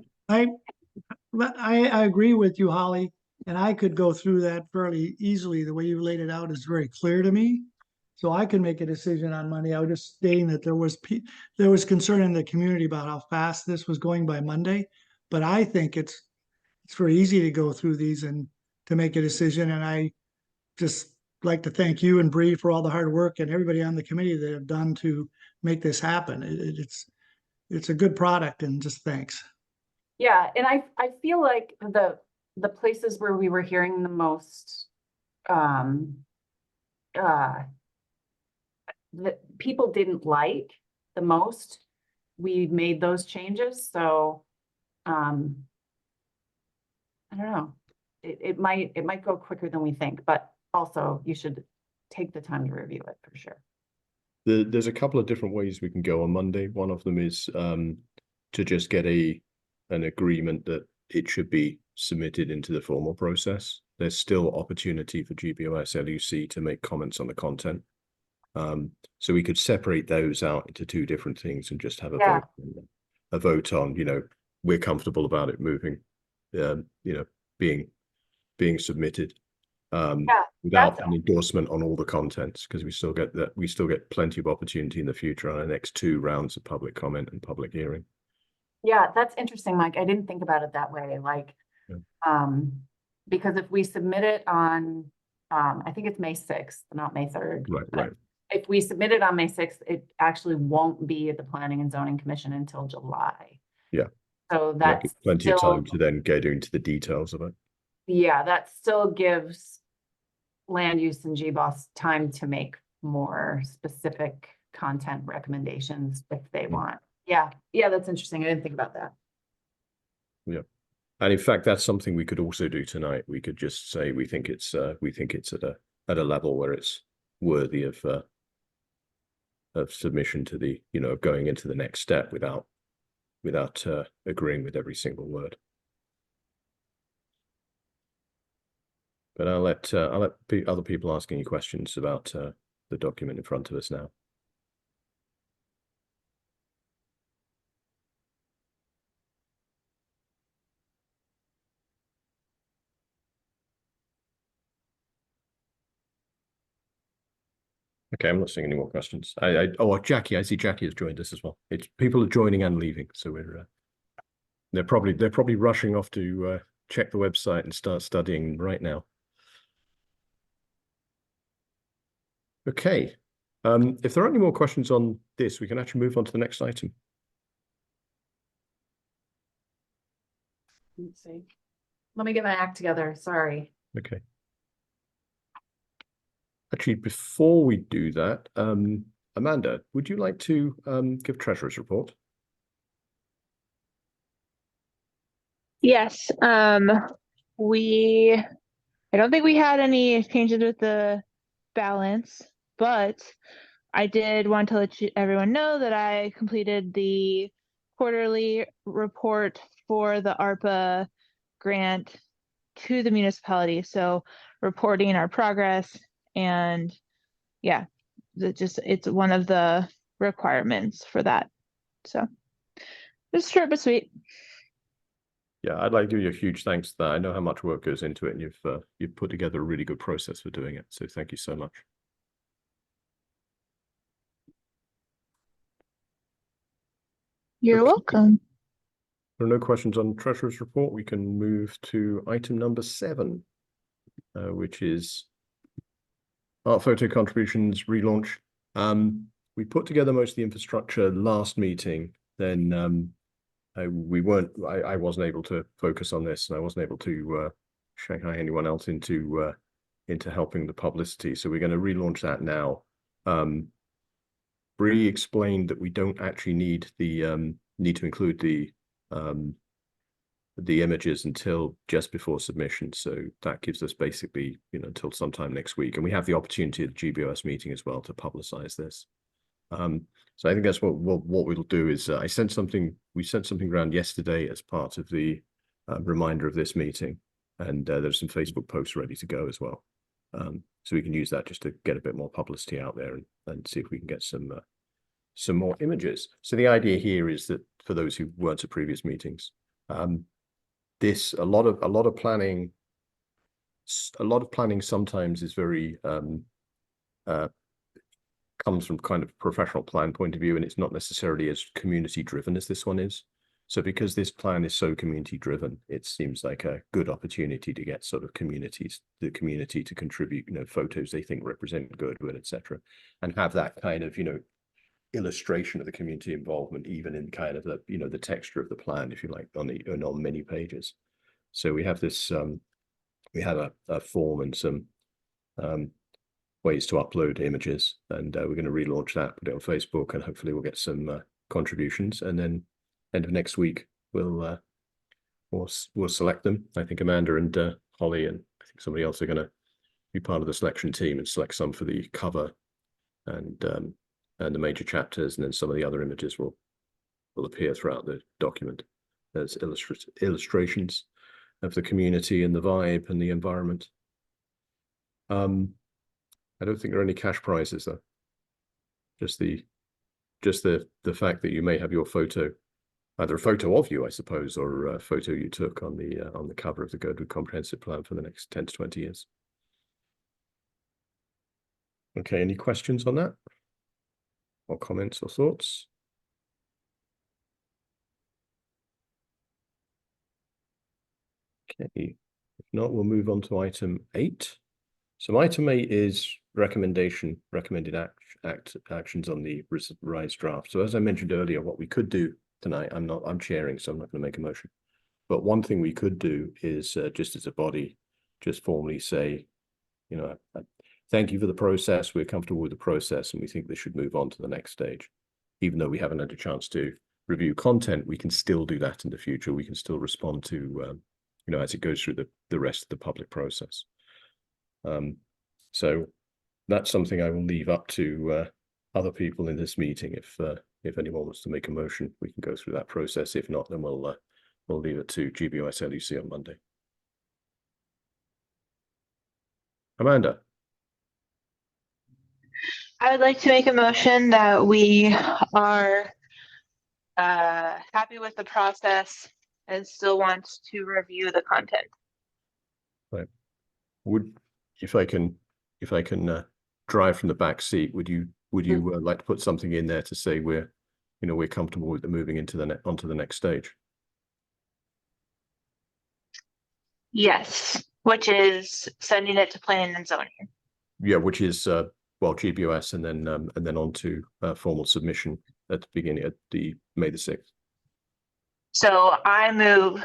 agree with you, Holly, and I could go through that fairly easily. The way you laid it out is very clear to me. So I can make a decision on Monday. I was just stating that there was concern in the community about how fast this was going by Monday. But I think it's very easy to go through these and to make a decision. And I just like to thank you and Bree for all the hard work and everybody on the committee that have done to make this happen. It's a good product, and just thanks.
Yeah, and I feel like the places where we were hearing the most that people didn't like the most, we made those changes. So I don't know, it might go quicker than we think, but also you should take the time to review it for sure.
There's a couple of different ways we can go on Monday. One of them is to just get an agreement that it should be submitted into the formal process. There's still opportunity for GBOS LUC to make comments on the content. So we could separate those out into two different things and just have a vote on, we're comfortable about it moving, being submitted. Without an endorsement on all the contents, because we still get plenty of opportunity in the future on our next 2 rounds of public comment and public hearing.
Yeah, that's interesting, Mike. I didn't think about it that way. Like, because if we submit it on, I think it's May 6th, not May 3rd.
Right.
If we submit it on May 6th, it actually won't be at the Planning and Zoning Commission until July.
Yeah.
So that's
plenty of time to then get into the details of it.
Yeah, that still gives land use and GBOS time to make more specific content recommendations if they want. Yeah, that's interesting. I didn't think about that.
Yeah, and in fact, that's something we could also do tonight. We could just say we think it's at a level where it's worthy of submission to the of going into the next step without agreeing with every single word. But I'll let other people ask any questions about the document in front of us now. Okay, I'm not seeing any more questions. Jackie, I see Jackie has joined us as well. It's people are joining and leaving, so they're probably rushing off to check the website and start studying right now. Okay, if there aren't any more questions on this, we can actually move on to the next item.
Let's see. Let me get my act together. Sorry.
Okay. Actually, before we do that, Amanda, would you like to give treasurer's report?
Yes, I don't think we had any changes with the balance, but I did want to let everyone know that I completed the quarterly report for the ARPA grant to the municipality. So reporting our progress, and yeah, it's one of the requirements for that. So just short but sweet.
Yeah, I'd like to give you a huge thanks for that. I know how much work goes into it, and you've put together a really good process for doing it. So thank you so much.
You're welcome.
There are no questions on treasurer's report. We can move to item number 7, which is art photo contributions relaunch. We put together most of the infrastructure last meeting. Then I wasn't able to focus on this, and I wasn't able to Shanghai anyone else into helping the publicity. So we're going to relaunch that now. Bree explained that we don't actually need to include the images until just before submission. So that gives us basically, until sometime next week. And we have the opportunity at the GBOS meeting as well to publicize this. So I think that's what we'll do is we sent something around yesterday as part of the reminder of this meeting. And there's some Facebook posts ready to go as well. So we can use that just to get a bit more publicity out there and see if we can get some more images. So the idea here is that for those who weren't at previous meetings, a lot of planning sometimes is very comes from kind of professional plan point of view, and it's not necessarily as community driven as this one is. So because this plan is so community driven, it seems like a good opportunity to get sort of the community to contribute, photos they think represent Girdwood, etc., and have that kind of, illustration of the community involvement, even in kind of the texture of the plan, if you like, on many pages. So we have this, we have a form and some ways to upload images, and we're going to relaunch that, put it on Facebook, and hopefully we'll get some contributions. And then end of next week we'll select them. I think Amanda and Holly and I think somebody else are going to be part of the selection team and select some for the cover and the major chapters, and then some of the other images will appear throughout the document as illustrations of the community and the vibe and the environment. I don't think there are any cash prizes though. Just the fact that you may have your photo, either a photo of you, I suppose, or a photo you took on the cover of the Girdwood Comprehensive Plan for the next 10 to 20 years. Okay, any questions on that? Or comments or thoughts? Okay, if not, we'll move on to item 8. So item 8 is recommended actions on the revised draft. So as I mentioned earlier, what we could do tonight, I'm chairing, so I'm not going to make a motion. But one thing we could do is just as a body, just formally say, thank you for the process. We're comfortable with the process, and we think this should move on to the next stage. Even though we haven't had a chance to review content, we can still do that in the future. We can still respond to, as it goes through the rest of the public process. So that's something I will leave up to other people in this meeting. If anyone wants to make a motion, we can go through that process. If not, then we'll leave it to GBOS LUC on Monday. Amanda.
I would like to make a motion that we are happy with the process and still want to review the content.
Right. If I can drive from the back seat, would you like to put something in there to say we're comfortable with the moving into onto the next stage?
Yes, which is sending it to planning and zoning.
Yeah, which is GBOS and then on to formal submission at the beginning at the May the 6th.
So I move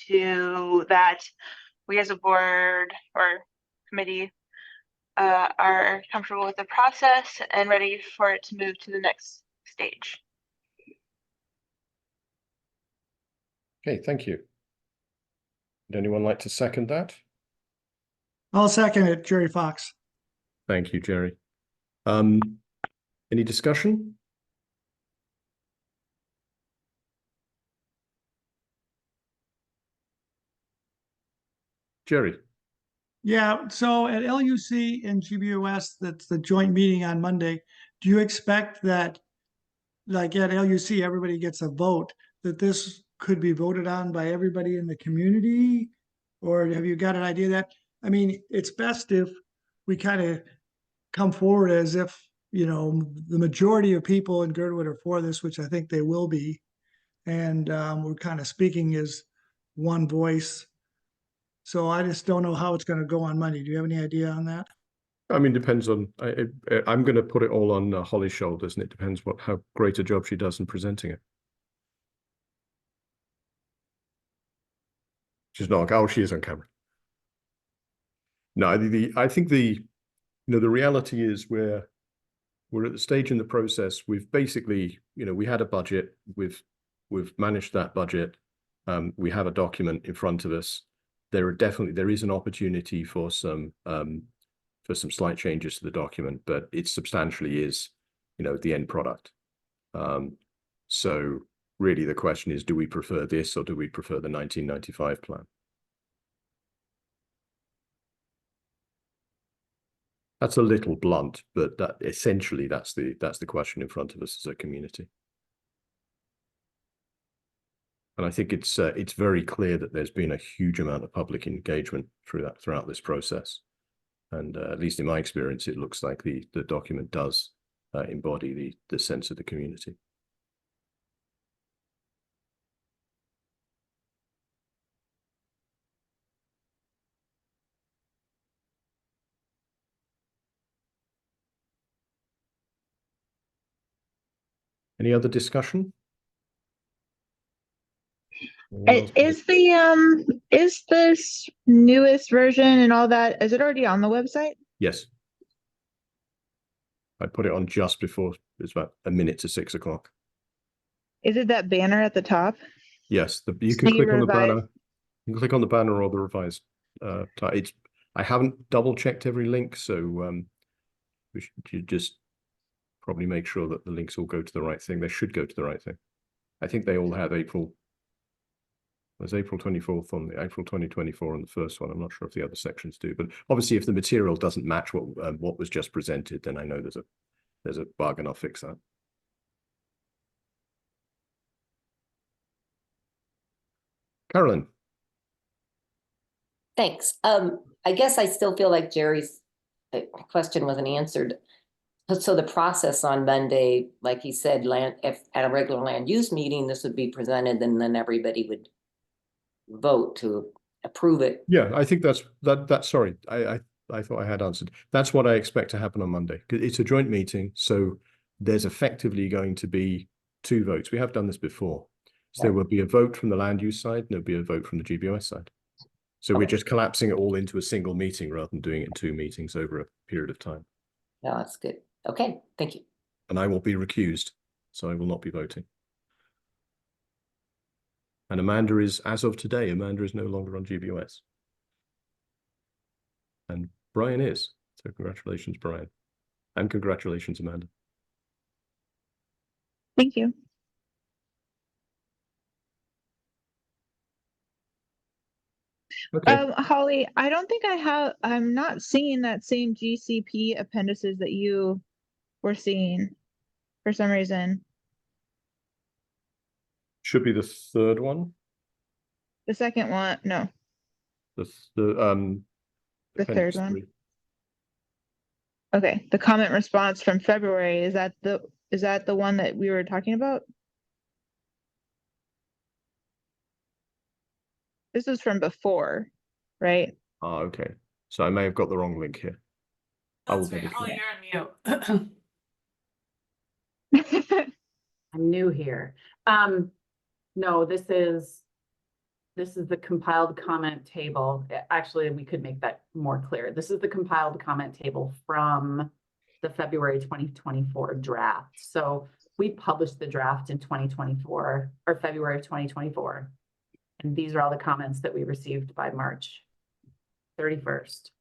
to that we as a board or committee are comfortable with the process and ready for it to move to the next stage.
Okay, thank you. Would anyone like to second that?
I'll second it, Jerry Fox.
Thank you, Jerry. Any discussion? Jerry?
Yeah, so at LUC and GBOS, that's the joint meeting on Monday. Do you expect that, like at LUC, everybody gets a vote, that this could be voted on by everybody in the community? Or have you got an idea of that? I mean, it's best if we kind of come forward as if, you know, the majority of people in Girdwood are for this, which I think they will be. And we're kind of speaking as one voice. So I just don't know how it's going to go on Monday. Do you have any idea on that?
I mean, depends on, I'm going to put it all on Holly's shoulders, and it depends how great a job she does in presenting it. She's not, oh, she is on camera. No, I think the reality is we're at the stage in the process. We've basically, we had a budget. We've managed that budget. We have a document in front of us. There is an opportunity for some slight changes to the document, but it substantially is, the end product. So really the question is, do we prefer this or do we prefer the 1995 plan? That's a little blunt, but that essentially that's the question in front of us as a community. And I think it's very clear that there's been a huge amount of public engagement throughout this process. And at least in my experience, it looks like the document does embody the sense of the community. Any other discussion?
Is this newest version and all that, is it already on the website?
Yes. I put it on just before, it's about a minute to 6 o'clock.
Is it that banner at the top?
Yes, you can click on the
revised.
banner. You can click on the banner or the revised. I haven't double checked every link, so we should just probably make sure that the links all go to the right thing. They should go to the right thing. I think they all have April. There's April 24th on the April 2024 on the first one. I'm not sure if the other sections do, but obviously if the material doesn't match what was just presented, then I know there's a bargain. I'll fix that. Carolyn.
Thanks. I guess I still feel like Jerry's question wasn't answered. So the process on Monday, like he said, if at a regular land use meeting, this would be presented, and then everybody would vote to approve it.
Yeah, I think that's sorry. I thought I had answered. That's what I expect to happen on Monday. It's a joint meeting, so there's effectively going to be 2 votes. We have done this before. So there will be a vote from the land use side, and there'll be a vote from the GBOS side. So we're just collapsing it all into a single meeting rather than doing it in 2 meetings over a period of time.
No, that's good. Okay, thank you.
And I will be recused, so I will not be voting. And Amanda is, as of today, Amanda is no longer on GBOS. And Brian is. So congratulations, Brian. And congratulations, Amanda.
Thank you.
Okay.
Holly, I don't think I'm not seeing that same GCP appendices that you were seeing for some reason.
Should be the 3rd one.
The second one, no.
The
3rd one. Okay, the comment response from February, is that the one that we were talking about? This is from before, right?
Ah, okay. So I may have got the wrong link here. I will double
Oh,
check.
you're on mute.
I'm new here. No, this is This is the compiled comment table. Actually, we could make that more clear. This is the compiled comment table from the February 2024 draft. So we published the draft in 2024 or February of 2024. And these are all the comments that we received by March 31st.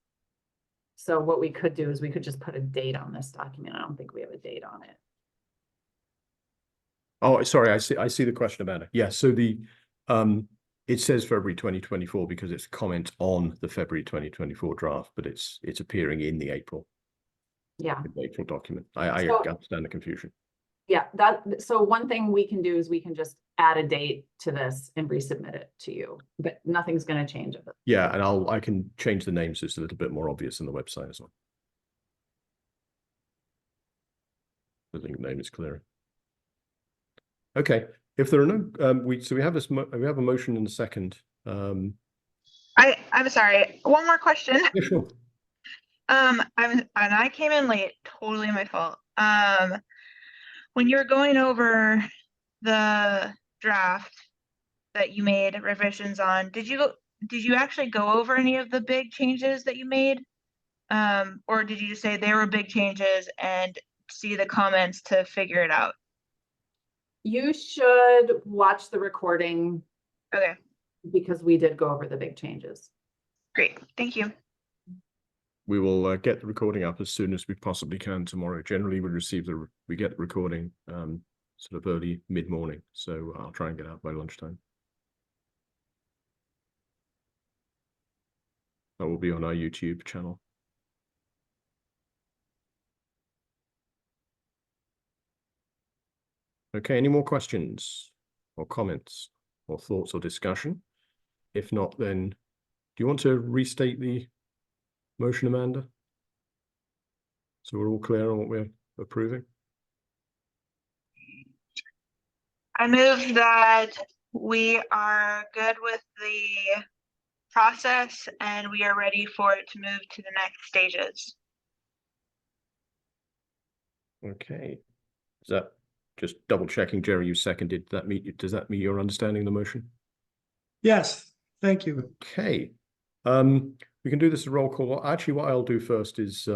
So what we could do is we could just put a date on this document. I don't think we have a date on it.
Oh, sorry, I see the question about it. Yeah, so the it says February 2024 because it's comment on the February 2024 draft, but it's appearing in the April document. I
So-
understand the confusion.
Yeah, so one thing we can do is we can just add a date to this and resubmit it to you, but nothing's going to change of it.
Yeah, and I can change the names so it's a little bit more obvious in the website as well. The link name is clearer. Okay, if there are no, we have this. We have a motion in a second.
I'm sorry. One more question.
Yeah, sure.
I came in late. Totally my fault. When you were going over the draft that you made revisions on, did you actually go over any of the big changes that you made? Or did you just say they were big changes and see the comments to figure it out?
You should watch the recording.
Okay.
because we did go over the big changes.
Great, thank you.
We will get the recording up as soon as we possibly can tomorrow. Generally, we get the recording sort of early mid-morning, so I'll try and get out by lunchtime. That will be on our YouTube channel. Okay, any more questions or comments or thoughts or discussion? If not, then do you want to restate the motion, Amanda? So we're all clear on what we're approving?
I move that we are good with the process and we are ready for it to move to the next stages.
Okay. Is that just double checking, Jerry, you seconded, does that meet your understanding of the motion?
Yes, thank you.
Okay. We can do this as a roll call. Actually, what I'll do first is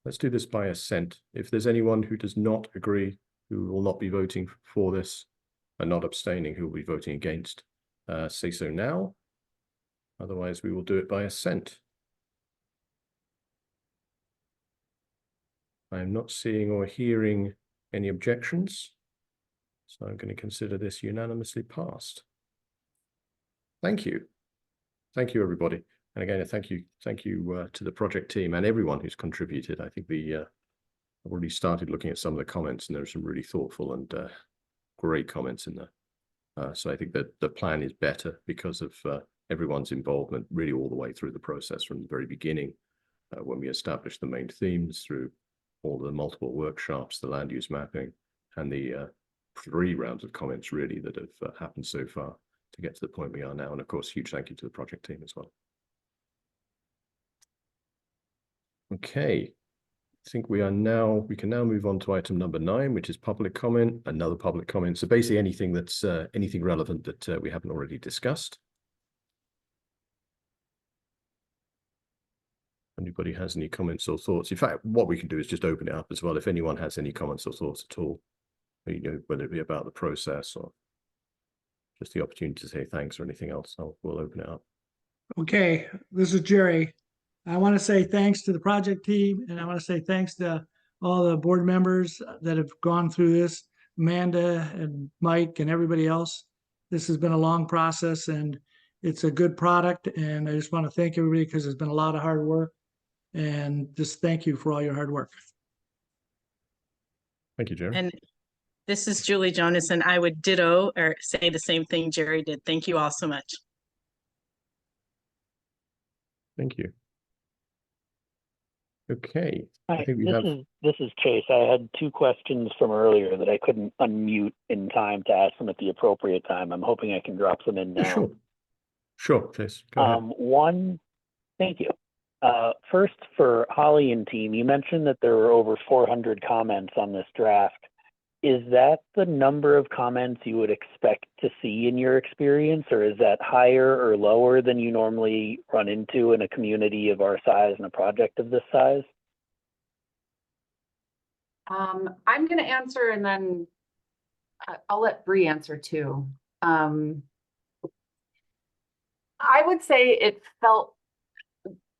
let's do this by assent. If there's anyone who does not agree, who will not be voting for this and not abstaining, who will be voting against, say so now. Otherwise, we will do it by assent. I am not seeing or hearing any objections, so I'm going to consider this unanimously passed. Thank you. Thank you, everybody. And again, thank you to the project team and everyone who's contributed. I think I've already started looking at some of the comments, and there are some really thoughtful and great comments in there. So I think that the plan is better because of everyone's involvement really all the way through the process from the very beginning, when we established the main themes, through all the multiple workshops, the land use mapping, and the 3 rounds of comments really that have happened so far to get to the point we are now. And of course, huge thank you to the project team as well. Okay, I think we can now move on to item number 9, which is public comment, another public comment. So basically anything that's anything relevant that we haven't already discussed. Anybody has any comments or thoughts? In fact, what we can do is just open it up as well. If anyone has any comments or thoughts at all, whether it be about the process or just the opportunity to say thanks or anything else, we'll open it up.
Okay, this is Jerry. I want to say thanks to the project team, and I want to say thanks to all the board members that have gone through this, Amanda and Mike and everybody else. This has been a long process and it's a good product, and I just want to thank everybody because there's been a lot of hard work, and just thank you for all your hard work.
Thank you, Jerry.
And this is Julie Jonas, and I would ditto or say the same thing Jerry did. Thank you all so much.
Thank you. Okay.
Hi, this is Chase. I had 2 questions from earlier that I couldn't unmute in time to ask them at the appropriate time. I'm hoping I can drop them in now.
Sure, Chase. Go ahead.
One, thank you. First, for Holly and team, you mentioned that there were over 400 comments on this draft. Is that the number of comments you would expect to see in your experience, or is that higher or lower than you normally run into in a community of our size and a project of this size?
I'm gonna answer and then I'll let Bree answer too. I would say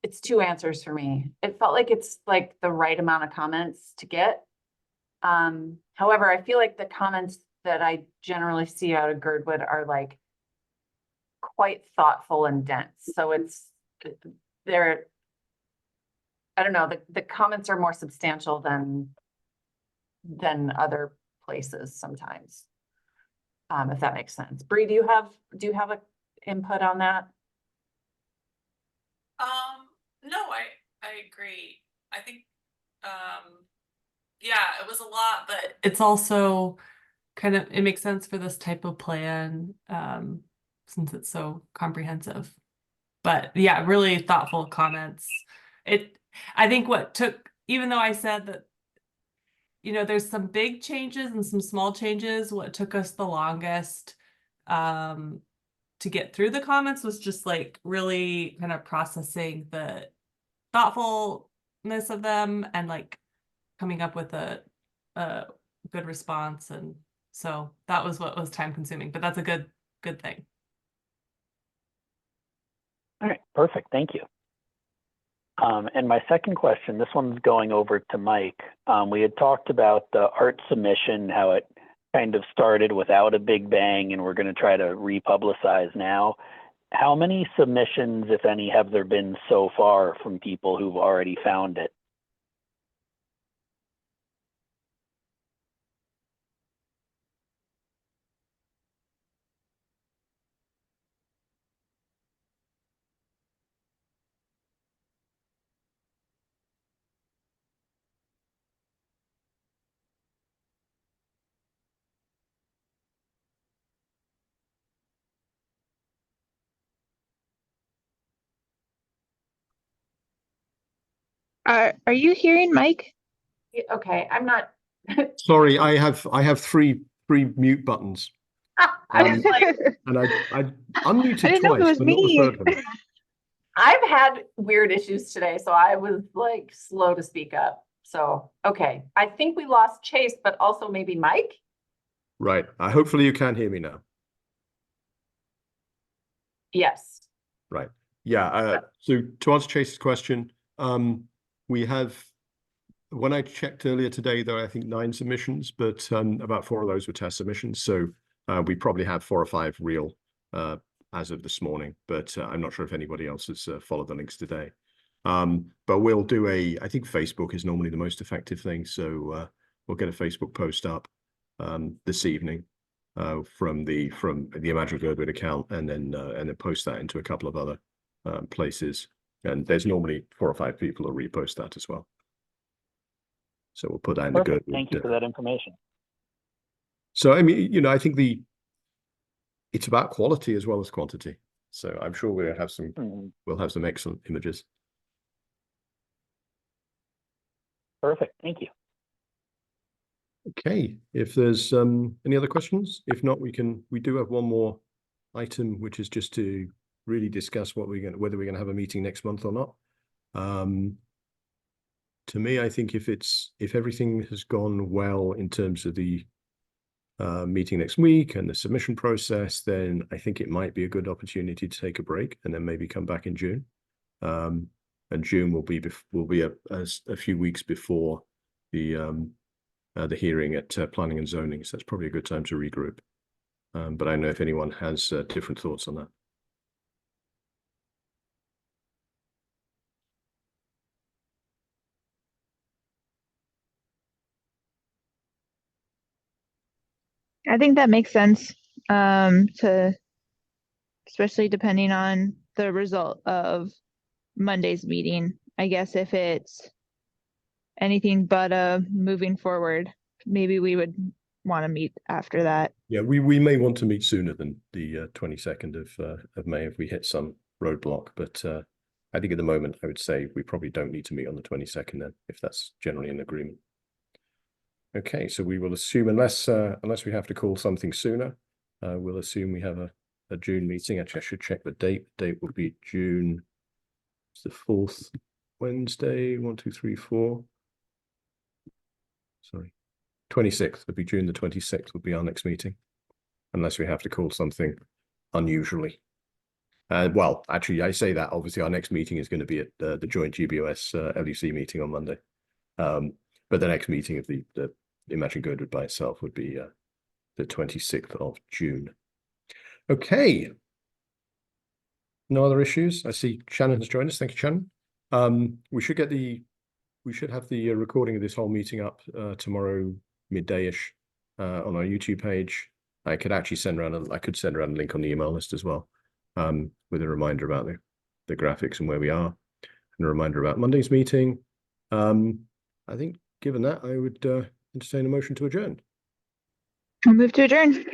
it's two answers for me. It felt like it's like the right amount of comments to get. However, I feel like the comments that I generally see out of Girdwood are like quite thoughtful and dense. So they're, I don't know, the comments are more substantial than other places sometimes. If that makes sense. Bree, do you have a input on that?
No, I agree. I think, yeah, it was a lot, but it's also kind of, it makes sense for this type of plan, since it's so comprehensive. But yeah, really thoughtful comments. I think what took, even though I said that, you know, there's some big changes and some small changes, what took us the longest to get through the comments was just like really kind of processing the thoughtfulness of them and like coming up with a good response. And so that was what was time consuming, but that's a good thing.
All right, perfect. Thank you. And my second question, this one's going over to Mike. We had talked about the art submission, how it kind of started without a big bang, and we're going to try to republicize now. How many submissions, if any, have there been so far from people who've already found it?
Are you hearing Mike?
Okay, I'm not.
Sorry, I have three mute buttons.
I was like,
and I unmuted
I didn't know if it
twice,
was
but not the
me.
third one.
I've had weird issues today, so I was like slow to speak up. So, okay, I think we lost Chase, but also maybe Mike.
Right. Hopefully you can hear me now.
Yes.
Right. Yeah. So to answer Chase's question, we have, when I checked earlier today, there are, I think, 9 submissions, but about 4 of those were test submissions. So we probably have 4 or 5 real as of this morning, but I'm not sure if anybody else has followed the links today. But we'll do I think Facebook is normally the most effective thing. So we'll get a Facebook post up this evening from the Imagine Girdwood account, and then post that into a couple of other places. And there's normally 4 or 5 people who repost that as well. So we'll put that in the
Perfect.
Girdwood.
Thank you for that information.
So I mean, you know, I think it's about quality as well as quantity. So I'm sure we'll have some excellent images.
Perfect. Thank you.
Okay, if there's any other questions, if not, we do have one more item, which is just to really discuss whether we're going to have a meeting next month or not. To me, I think if everything has gone well in terms of the meeting next week and the submission process, then I think it might be a good opportunity to take a break and then maybe come back in June. And June will be a few weeks before the hearing at Planning and Zoning, so that's probably a good time to regroup. But I don't know if anyone has different thoughts on that.
I think that makes sense, especially depending on the result of Monday's meeting. I guess if it's anything but moving forward, maybe we would want to meet after that.
Yeah, we may want to meet sooner than the 22nd of May if we hit some roadblock. But I think at the moment, I would say we probably don't need to meet on the 22nd then, if that's generally an agreement. Okay, so we will assume unless we have to call something sooner, we'll assume we have a June meeting. Actually, I should check the date. The date will be June. It's the 4th Wednesday. 1, 2, 3, 4. Sorry, 26th would be June the 26th would be our next meeting, unless we have to call something unusually. Well, actually, I say that obviously our next meeting is going to be at the joint GBOS LUC meeting on Monday. But the next meeting of the Imagine Goodwood by itself would be the 26th of June. Okay. No other issues. I see Shannon has joined us. Thank you, Shannon. We should have the recording of this whole meeting up tomorrow midday-ish on our YouTube page. I could actually send around a link on the email list as well, with a reminder about the graphics and where we are, and a reminder about Monday's meeting. I think given that, I would entertain a motion to adjourn.
I'll move to adjourn.